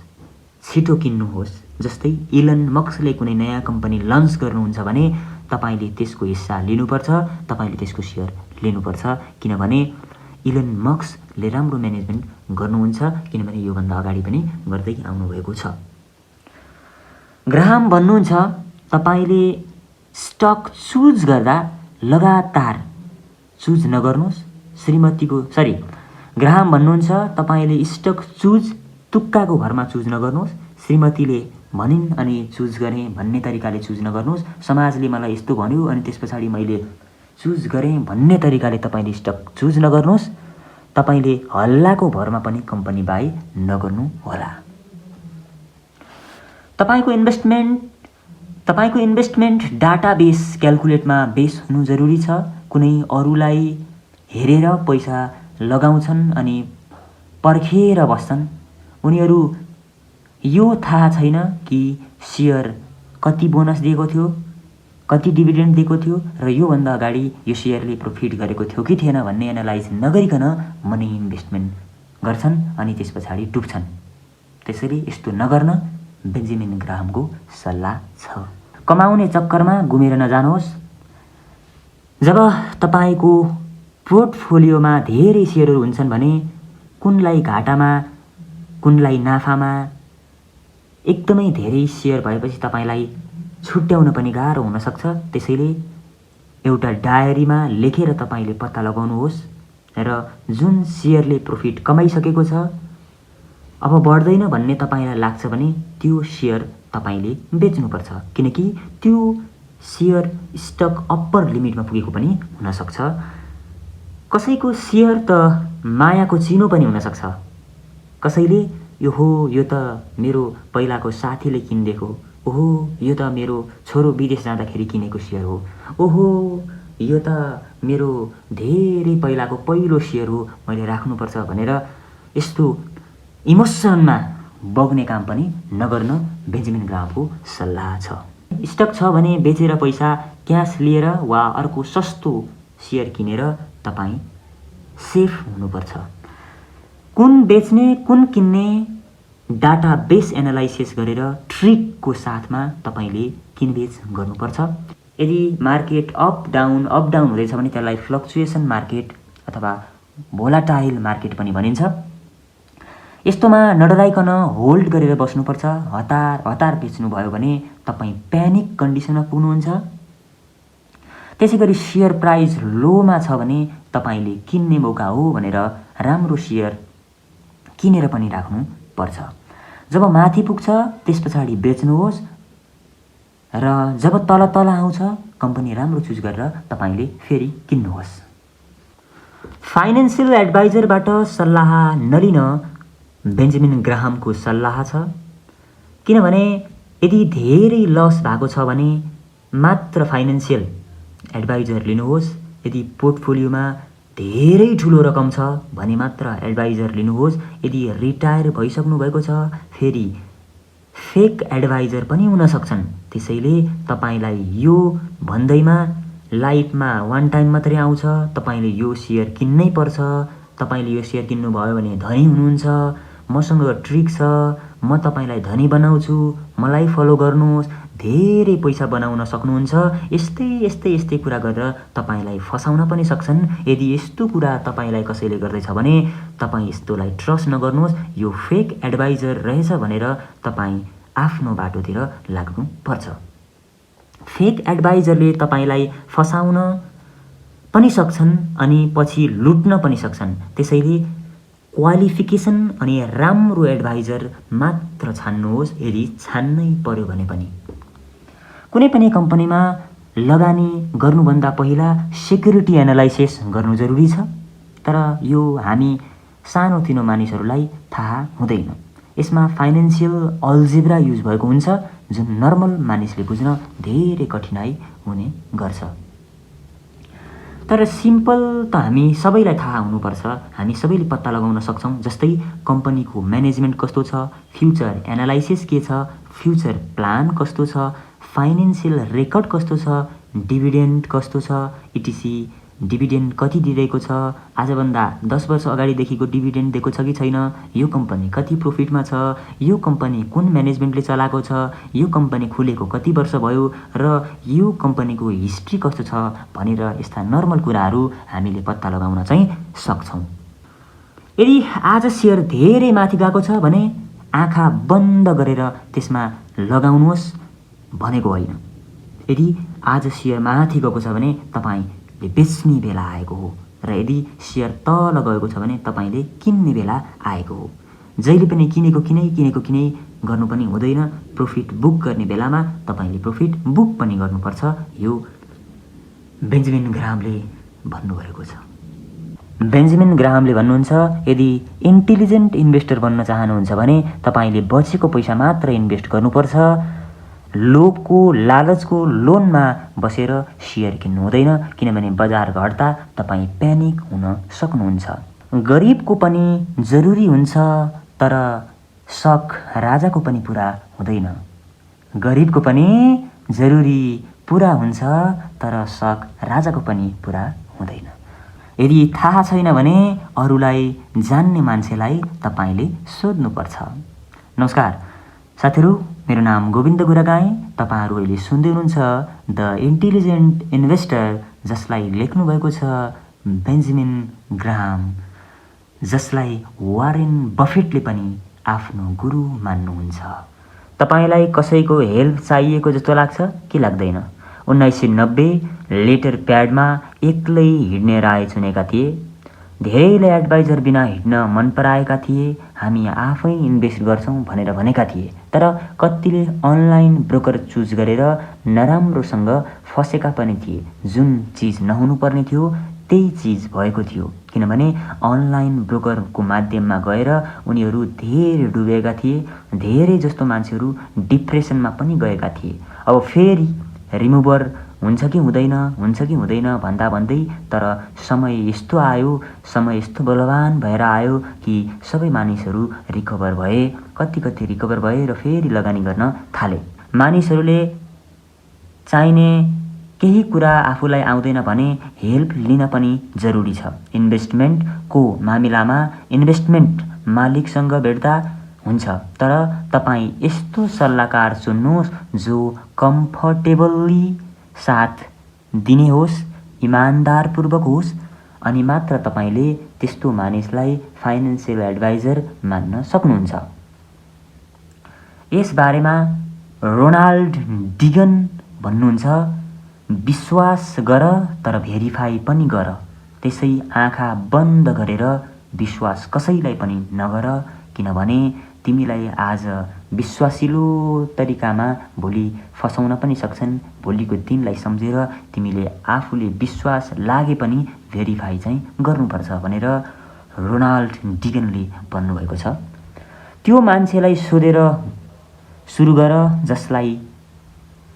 Speaker 1: छिटो किन्नुहोस्। जस्तै इलन मस्कले कुनै नयाँ कम्पनी लन्च गर्नुहुन्छ भने तपाईले त्यसको हिस्सा लिनुपर्छ, तपाईले त्यसको सेयर लिनुपर्छ, किनभने इलन मस्कले राम्रो म्यानेजमेन्ट गर्नुहुन्छ, किनभने योभन्दा अगाडि पनि गर्दै आउनुभएको छ। ग्राहम भन्नुहुन्छ, तपाईले स्टक चुज गर्दा लगातार चुज नगर्नुहोस्। ग्राहम भन्नुहुन्छ, तपाईले स्टक चुज तुक्काको भरमा चुज नगर्नुहोस्। श्रीमतीले भनिन् अनि चुज गरेँ भन्ने तरिकाले चुज नगर्नुहोस्। समाजले मलाई यस्तो भन्यो अनि त्यस पछाडि मैले चुज गरेँ भन्ने तरिकाले तपाईले स्टक चुज नगर्नुहोस्। तपाईले हल्लाको भरमा पनि कम्पनी बाई नगर्नु होला। तपाईको इन्भेस्टमेन्ट डाटाबेस क्याल्कुलेटरमा बेस हुनु जरुरी छ। कुनै अरूलाई हेरेर पैसा लगाउँछन् अनि पर्खेर बस्छन्। उनीहरू यो थाहा छैन कि सेयर कति बोनस दिएको थियो, कति डिभिडेन्ड दिएको थियो र योभन्दा अगाडि यो सेयरले प्रॉफिट गरेको थियो कि थिएन भन्ने एनालाइज नगरिकन मनी इन्भेस्टमेन्ट गर्छन् अनि त्यस पछाडि डुब्छन्। त्यसैले यस्तो नगर्न बेन्जामिन ग्राहमको सल्लाह छ। कमाउने चक्करमा गुमेर नजानुहोस्। जब तपाईको पोर्टफोलियोमा धेरै सेयरहरू हुन्छन् भने कुनलाई घाटामा, कुनलाई नाफामा, एकदमै धेरै सेयर भएपछि तपाईलाई छुट्याउन पनि गाह्रो हुन सक्छ। त्यसैले एउटा डायरीमा लेखेर तपाईले पत्ता लगाउनुहोस् र जुन सेयरले प्रॉफिट कमाइसकेको छ, अब बढ्दैन भन्ने तपाईलाई लाग्छ भने त्यो सेयर तपाईले बेच्नुपर्छ, किनकि त्यो सेयर स्टक अप्पर लिमिटमा पुगेको पनि हुन सक्छ। कसैको सेयर त मायाको चिनो पनि हुन सक्छ। कसैले यो त मेरो पहिलाको साथीले किनिदिएको, ओहो यो त मेरो छोरो विदेश जाँदाखेरि किनेको सेयर हो, ओहो यो त मेरो धेरै पहिलाको पहिलो सेयर हो, मैले राख्नुपर्छ भनेर यस्तो इमोसनमा बग्ने काम पनि नगर्न बेन्जामिन ग्राहमको सल्लाह छ। स्टक छ भने बेचेर पैसा क्यास लिएर वा अर्को सस्तो सेयर किनेर तपाईँ सेफ हुनुपर्छ। कुन बेच्ने कुन किन्ने डाटा बेस एनालाइसिस गरेर ट्रिकको साथमा तपाईँले किनबेच गर्नुपर्छ। यदि मार्केट अप डाउन हुँदैछ भने त्यसलाई फ्लक्चुएसन मार्केट अथवा भोलाटाइल मार्केट पनि भनिन्छ। यस्तोमा नडराइकन होल्ड गरेर बस्नुपर्छ। हतार बेच्नुभयो भने तपाईँ प्यानिक कन्डिसनमा पुग्नुहुन्छ। त्यसै गरी सेयर प्राइस लोमा छ भने तपाईँले किन्ने मौका हो भनेर राम्रो सेयर किनेर पनि राख्नुपर्छ। जब माथि पुग्छ त्यस पछाडि बेच्नुहोस् र जब तल आउँछ कम्पनी राम्रो चुज गरेर तपाईँले फेरि किन्नुहोस्। फाइनेन्सियल एडभाइजरबाट सल्लाह नलिन बेन्जामिन ग्राहमको सल्लाह छ। किनभने यदि धेरै लस भएको छ भने मात्र फाइनेन्सियल एडभाइजर लिनुहोस्। यदि पोर्टफोलियोमा धेरै ठुलो रकम छ भने मात्र एडभाइजर लिनुहोस्। यदि रिटायर भइसक्नु भएको छ फेरि फेक एडभाइजर पनि हुन सक्छन्। त्यसैले तपाईँलाई यो भन्दैमा लाइफमा वान टाइम मात्रै आउँछ, तपाईँले यो सेयर किन्नै पर्छ, तपाईँले यो सेयर किन्नुभयो भने धनी हुनुहुन्छ, मसँग ट्रिक छ, म तपाईँलाई धनी बनाउँछु, मलाई फलो गर्नुहोस्, धेरै पैसा बनाउन सक्नुहुन्छ, यस्तै कुरा गरेर तपाईँलाई फसाउन पनि सक्छन्। यदि यस्तो कुरा तपाईँलाई कसैले गर्दैछ भने तपाईँ यस्तोलाई ट्रस्ट नगर्नुहोस्। यो फेक एडभाइजर रहेछ भनेर तपाईँ आफ्नो बाटोतिर लाग्नुपर्छ। फेक एडभाइजरले तपाईँलाई फसाउन पनि सक्छन् अनि पछि लुट्न पनि सक्छन्। त्यसैले क्वालिफिकेसन अनि राम्रो एडभाइजर मात्र छान्नुहोस्। यदि छान्नै पर्यो भने पनि कुनै पनि कम्पनीमा लगानी गर्नुभन्दा पहिला सेक्युरिटी एनालाइसिस गर्नु जरुरी छ। तर यो हामी सानोतिनो मानिसहरूलाई थाहा हुँदैन। यसमा फाइनेन्सियल अल्जेब्रा युज भएको हुन्छ जुन नर्मल मानिसले बुझ्न धेरै कठिनाइ हुने गर्छ। तर सिम्पल त हामी सबैलाई थाहा हुनुपर्छ। हामी सबैले पत्ता लगाउन सक्छौँ। जस्तै कम्पनीको म्यानेजमेन्ट कस्तो छ, फ्युचर एनालाइसिस के छ, फ्युचर प्लान कस्तो छ, फाइनेन्सियल रेकर्ड कस्तो छ, डिभिडेन्ड कस्तो छ, इटिसी डिभिडेन्ड कति दिइरहेको छ, आजभन्दा 10 वर्ष अगाडिदेखिको डिभिडेन्ड दिएको छ कि छैन, यो कम्पनी कति प्रफिटमा छ, यो कम्पनी कुन म्यानेजमेन्टले चलाएको छ, यो कम्पनी खुलेको कति वर्ष भयो र यो कम्पनीको हिस्ट्री कस्तो छ भनेर यस्ता नर्मल कुराहरू हामीले पत्ता लगाउन चाहिँ सक्छौँ। यदि आज सेयर धेरै माथि गएको छ भने आँखा बन्द गरेर त्यसमा लगाउनुहोस् भनेको होइन। यदि आज सेयर माथि गएको छ भने तपाईँले बेच्ने बेला आएको हो र यदि सेयर तल गएको छ भने तपाईँले किन्ने बेला आएको हो। जहिले पनि किनेको किनै गर्नु पनि हुँदैन। प्रफिट बुक गर्ने बेलामा तपाईँले प्रफिट बुक पनि गर्नुपर्छ। यो बेन्जामिन ग्राहमले भन्नुभएको छ। बेन्जामिन ग्राहमले भन्नुहुन्छ यदि इन्टेलिजेन्ट इन्भेस्टर बन्न चाहनुहुन्छ भने तपाईँले बचेको पैसा मात्र इन्भेस्ट गर्नुपर्छ। लोभको लालचको लोनमा बसेर सेयर किन्नु हुँदैन। किनभने बजार घट्दा तपाईँ प्यानिक हुन सक्नुहुन्छ। गरिबको पनि जरुरी हुन्छ तर शक राजाको पनि पुरा हुँदैन। गरिबको पनि जरुरी पुरा हुन्छ तर शक राजाको पनि पुरा हुँदैन। यदि थाहा छैन भने अरूलाई जान्ने मान्छेलाई तपाईँले सोध्नुपर्छ। नमस्कार साथीहरू, मेरो नाम गोविन्द गुरागाई। तपाईँहरू अहिले सुन्दै हुनुहुन्छ द इन्टेलिजेन्ट इन्भेस्टर, जसलाई लेख्नु भएको छ बेन्जामिन ग्राहम, जसलाई वारेन बफेटले पनि आफ्नो गुरु मान्नुहुन्छ। तपाईँलाई कसैको हेल्प चाहिएको जस्तो लाग्छ कि लाग्दैन? 1990 लेटर प्याडमा एक्लै हिँड्ने राय चुनेका थिए। धेरैले एडभाइजर बिना हिँड्न मन पराएका थिए। हामी आफै इन्भेस्ट गर्छौँ भनेर भनेका थिए। तर कतिले अनलाइन ब्रोकर चुज गरेर नराम्रोसँग फसेका पनि थिए। जुन चिज नहुनुपर्ने थियो त्यही चिज भएको थियो। किनभने अनलाइन ब्रोकरको माध्यममा गएर उनीहरू धेरै डुबेका थिए। धेरै जस्तो मान्छेहरू डिप्रेसनमा पनि गएका थिए। अब फेरि रिमुभर हुन्छ कि हुँदैन भन्दा भन्दै तर समय यस्तो आयो, समय यस्तो बलवान भएर आयो कि सबै मानिसहरू रिकभर भए, कति रिकभर भए र फेरि लगानी गर्न थाले। मानिसहरूले चाहिने केही कुरा आफूलाई आउँदैन भने हेल्प लिन पनि जरुरी छ। इन्भेस्टमेन्टको मामिलामा इन्भेस्टमेन्ट मालिकसँग भेट्दा हुन्छ, तर तपाईँ यस्तो सल्लाहकार चुन्नुहोस् जो कम्फर्टेबली साथ दिने होस्, इमान्दारपूर्वक होस्, अनि मात्र तपाईँले त्यस्तो मानिसलाई फाइनेन्सियल एडभाइजर मान्न सक्नुहुन्छ। यस बारेमा रोनाल्ड डिगन भन्नुहुन्छ, विश्वास गर तर भेरिफाई पनि गर। त्यसै आँखा बन्द गरेर विश्वास कसैलाई पनि नगर, किनभने तिमीलाई आज विश्वासिलो तरिकामा भोलि फसाउन पनि सक्छन्। भोलिको दिनलाई सम्झेर तिमीले आफूले विश्वास लागे पनि भेरिफाई चाहिँ गर्नुपर्छ भनेर रोनाल्ड डिगनले भन्नुभएको छ। त्यो मान्छेलाई सोधेर सुरु गर जसलाई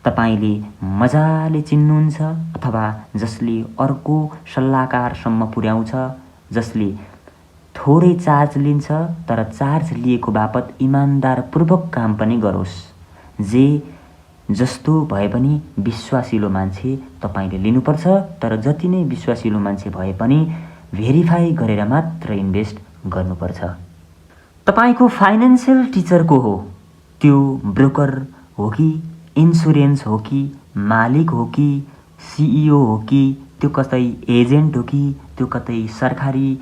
Speaker 1: तपाईले मजाले चिन्नुहुन्छ, अथवा जसले अर्को सल्लाहकारसम्म पुर्याउँछ, जसले थोरै चार्ज लिन्छ तर चार्ज लिएको बापत इमान्दारपूर्वक काम पनि गरोस्। जे जस्तो भए पनि विश्वासिलो मान्छे तपाईले लिनुपर्छ, तर जति नै विश्वासिलो मान्छे भए पनि भेरिफाई गरेर मात्र इन्भेस्ट गर्नुपर्छ। तपाईको फाइनेन्सियल टिचर को हो? त्यो ब्रोकर हो कि, इन्सुरेन्स हो कि, मालिक हो कि, सिइओ हो कि, त्यो कतै एजेन्ट हो कि, त्यो कतै सरकारी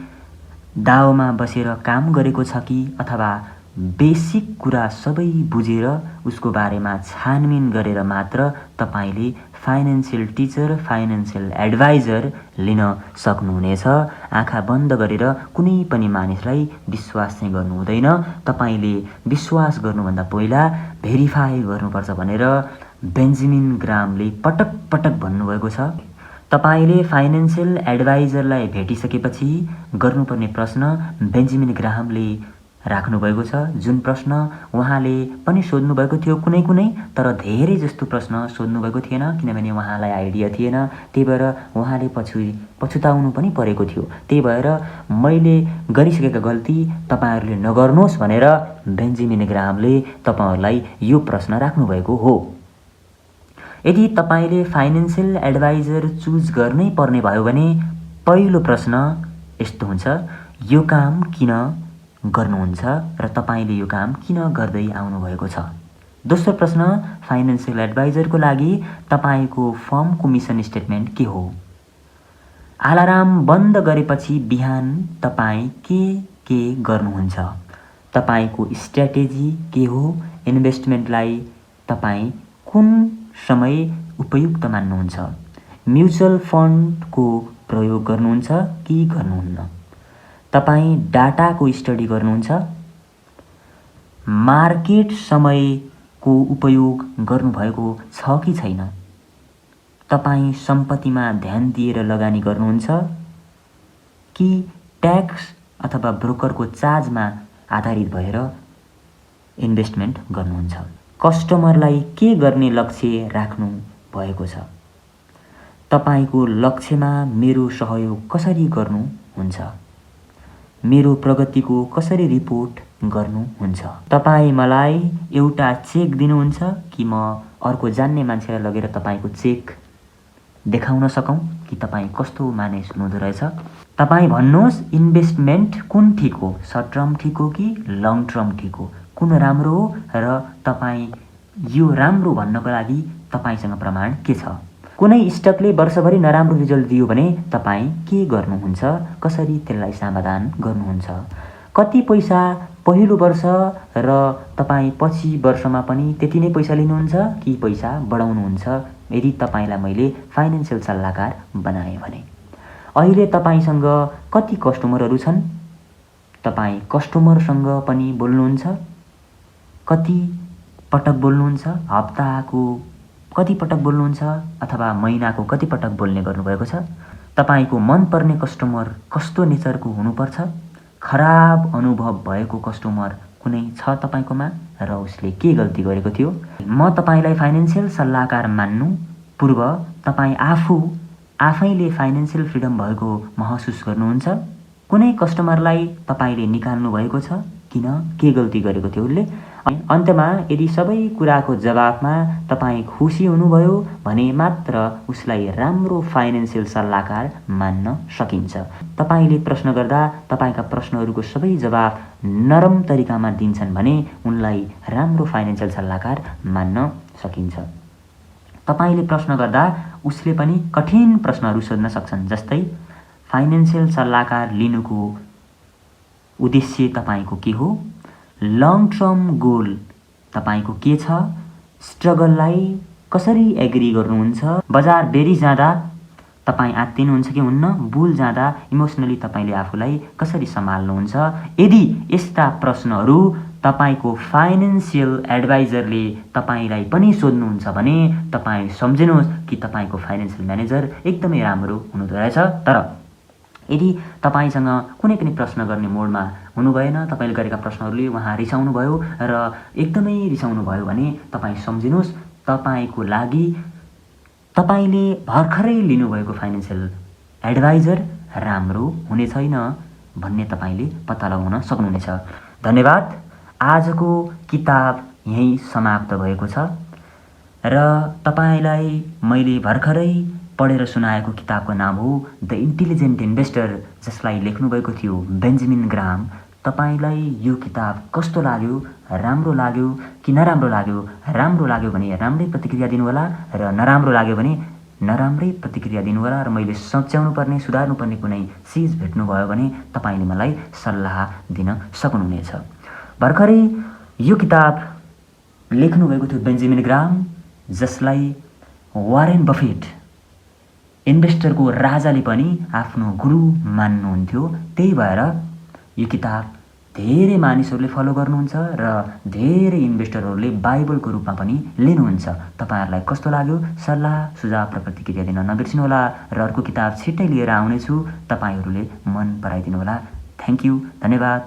Speaker 1: दावमा बसेर काम गरेको छ कि, अथवा बेसिक कुरा सबै बुझेर उसको बारेमा छानबिन गरेर मात्र तपाईले फाइनेन्सियल टिचर, फाइनेन्सियल एडभाइजर लिन सक्नुहुनेछ। आँखा बन्द गरेर कुनै पनि मानिसलाई विश्वास चाहिँ गर्नु हुँदैन। तपाईले विश्वास गर्नुभन्दा पहिला भेरिफाई गर्नुपर्छ भनेर बेन्जामिन ग्राहमले पटक पटक भन्नुभएको छ। तपाईले फाइनेन्सियल एडभाइजरलाई भेटिसकेपछि गर्नुपर्ने प्रश्न बेन्जामिन ग्राहमले राख्नुभएको छ। जुन प्रश्न उहाँले पनि सोध्नुभएको थियो कुनै कुनै, तर धेरै जस्तो प्रश्न सोध्नुभएको थिएन, किनभने उहाँलाई आइडिया थिएन। त्यही भएर उहाँले पछुताउनु पनि परेको थियो। त्यही भएर मैले गरिसकेका गल्ती तपाईहरूले नगर्नुहोस् भनेर बेन्जामिन ग्राहमले तपाईहरूलाई यो प्रश्न राख्नुभएको हो। यदि तपाईले फाइनेन्सियल एडभाइजर चुज गर्नै पर्ने भयो भने पहिलो प्रश्न यस्तो हुन्छ, यो काम किन गर्नुहुन्छ र तपाईले यो काम किन गर्दै आउनुभएको छ। दोस्रो प्रश्न, फाइनेन्सियल एडभाइजरको लागि तपाईको फर्मको मिसन स्टेटमेन्ट के हो? अलार्म बन्द गरेपछि बिहान तपाईँ के गर्नुहुन्छ? तपाईको स्ट्र्याटेजी के हो? इन्भेस्टमेन्टलाई तपाईँ कुन समय उपयुक्त मान्नुहुन्छ? म्युचुअल फन्डको प्रयोग गर्नुहुन्छ कि गर्नुहुन्न? तपाईँ डाटाको स्टडी गर्नुहुन्छ? मार्केट समयको उपयोग गर्नुभएको छ कि छैन? तपाईँ सम्पत्तिमा ध्यान दिएर लगानी गर्नुहुन्छ कि ट्याक्स अथवा ब्रोकरको चार्जमा आधारित भएर इन्भेस्टमेन्ट गर्नुहुन्छ? कस्टमरलाई के गर्ने लक्ष्य राख्नु भएको छ? तपाईको लक्ष्यमा मेरो सहयोग कसरी गर्नुहुन्छ? मेरो प्रगतिको कसरी रिपोर्ट गर्नुहुन्छ? तपाईँ मलाई एउटा चेक दिनुहुन्छ कि म अर्को जान्ने मान्छेलाई लगेर तपाईको चेक देखाउन सकौँ कि तपाईँ कस्तो मानिस हुनुहुँदो रहेछ? तपाईँ भन्नुहोस् इन्भेस्टमेन्ट कुन ठिक हो? सर्ट टर्म ठिक हो कि लङ टर्म ठिक हो? कुन राम्रो हो र तपाईँ यो राम्रो भन्नको लागि तपाईसँग प्रमाण के छ? कुनै स्टकले वर्षभरि नराम्रो रिजल्ट दियो भने तपाईँ के गर्नुहुन्छ? कसरी त्यसलाई समाधान गर्नुहुन्छ? कति पैसा पहिलो वर्ष र तपाईँ पछि वर्षमा पनि त्यति नै पैसा लिनुहुन्छ कि पैसा बढाउनुहुन्छ? यदि तपाईँलाई मैले फाइनेन्सियल सल्लाहकार बनाएँ भने अहिले तपाईसँग कति कस्टमरहरू छन्? तपाईँ कस्टमरसँग पनि बोल्नुहुन्छ? कति पटक बोल्नुहुन्छ? हप्ताको कति पटक बोल्नुहुन्छ अथवा महिनाको कति पटक बोल्ने गर्नुभएको छ? तपाईको मनपर्ने कस्टमर कस्तो नेचरको हुनुपर्छ? खराब अनुभव भएको कस्टमर कुनै छ तपाईँकोमा र उसले के गल्ती गरेको थियो? म तपाईँलाई फाइनेन्सियल सल्लाहकार मान्नु पूर्व तपाईँ आफैले फाइनेन्सियल फ्रिडम भएको महसुस गर्नुहुन्छ? कुनै कस्टमरलाई तपाईँले निकाल्नु भएको छ? किन? के गल्ती गरेको थियो उसले? अन्त्यमा यदि सबै कुराको जवाफमा तपाईँ खुसी हुनुभयो भने मात्र उसलाई राम्रो फाइनेन्सियल सल्लाहकार मान्न सकिन्छ। तपाईँले प्रश्न गर्दा तपाईँका प्रश्नहरूको सबै जवाफ नरम तरिकामा दिन्छन् भने उनलाई राम्रो फाइनेन्सियल सल्लाहकार मान्न सकिन्छ। तपाईँले प्रश्न गर्दा उसले पनि कठिन प्रश्नहरू सोध्न सक्छन्, जस्तै फाइनेन्सियल सल्लाहकार लिनुको उद्देश्य तपाईँको के हो? लङ टर्म गोल तपाईँको के छ? स्ट्रगललाई कसरी एग्री गर्नुहुन्छ? बजार बेरी जाँदा तपाईँ आत्तिनुहुन्छ कि हुन्न? बुल जाँदा इमोसनली तपाईँले आफूलाई कसरी सम्हाल्नुहुन्छ? यदि यस्ता प्रश्नहरू तपाईँको फाइनेन्सियल एडभाइजरले तपाईँलाई पनि सोध्नुहुन्छ भने तपाईँ सम्झिनुहोस् कि तपाईँको फाइनेन्सियल म्यानेजर एकदमै राम्रो हुनुहुँदो रहेछ। तर यदि तपाईँसँग कुनै पनि प्रश्न गर्ने मोडमा हुनुभएन, तपाईँले गरेका प्रश्नहरूले उहाँ रिसाउनु भयो र एकदमै रिसाउनु भयो भने तपाईँ सम्झिनुहोस् तपाईँको लागि तपाईँले भर्खरै लिनुभएको फाइनेन्सियल एडभाइजर राम्रो हुने छैन भन्ने तपाईँले पत्ता लगाउन सक्नुहुनेछ। धन्यवाद। आजको किताब यहीँ समाप्त भएको छ र तपाईँलाई मैले भर्खरै पढेर सुनाएको किताबको नाम हो द इन्टेलिजेन्ट इन्भेस्टर, जसलाई लेख्नुभएको थियो बेन्जामिन ग्राहम। तपाईँलाई यो किताब कस्तो लाग्यो? राम्रो लाग्यो कि नराम्रो लाग्यो? राम्रो लाग्यो भने राम्रै प्रतिक्रिया दिनुहोला र नराम्रो लाग्यो भने नराम्रै प्रतिक्रिया दिनुहोला र मैले सच्याउनु पर्ने, सुधार्नु पर्ने कुनै चिज भेट्नुभयो भने तपाईँले मलाई सल्लाह दिन सक्नुहुनेछ। भर्खरै यो किताब लेख्नुभएको थियो बेन्जामिन ग्राहम, जसलाई वारेन बफेट इन्भेस्टरको राजाले पनि आफ्नो गुरु मान्नुहुन्थ्यो। त्यही भएर यो किताब धेरै मानिसहरूले फलो गर्नुहुन्छ र धेरै इन्भेस्टरहरूले बाइबलको रूपमा पनि लिनुहुन्छ। तपाईँहरूलाई कस्तो लाग्यो? सल्लाह, सुझाव र प्रतिक्रिया दिन नबिर्सिनुहोला र अर्को किताब छिट्टै लिएर आउनेछु। तपाईँहरूले मन पराइदिनुहोला। थ्याङ्क यू, धन्यवाद।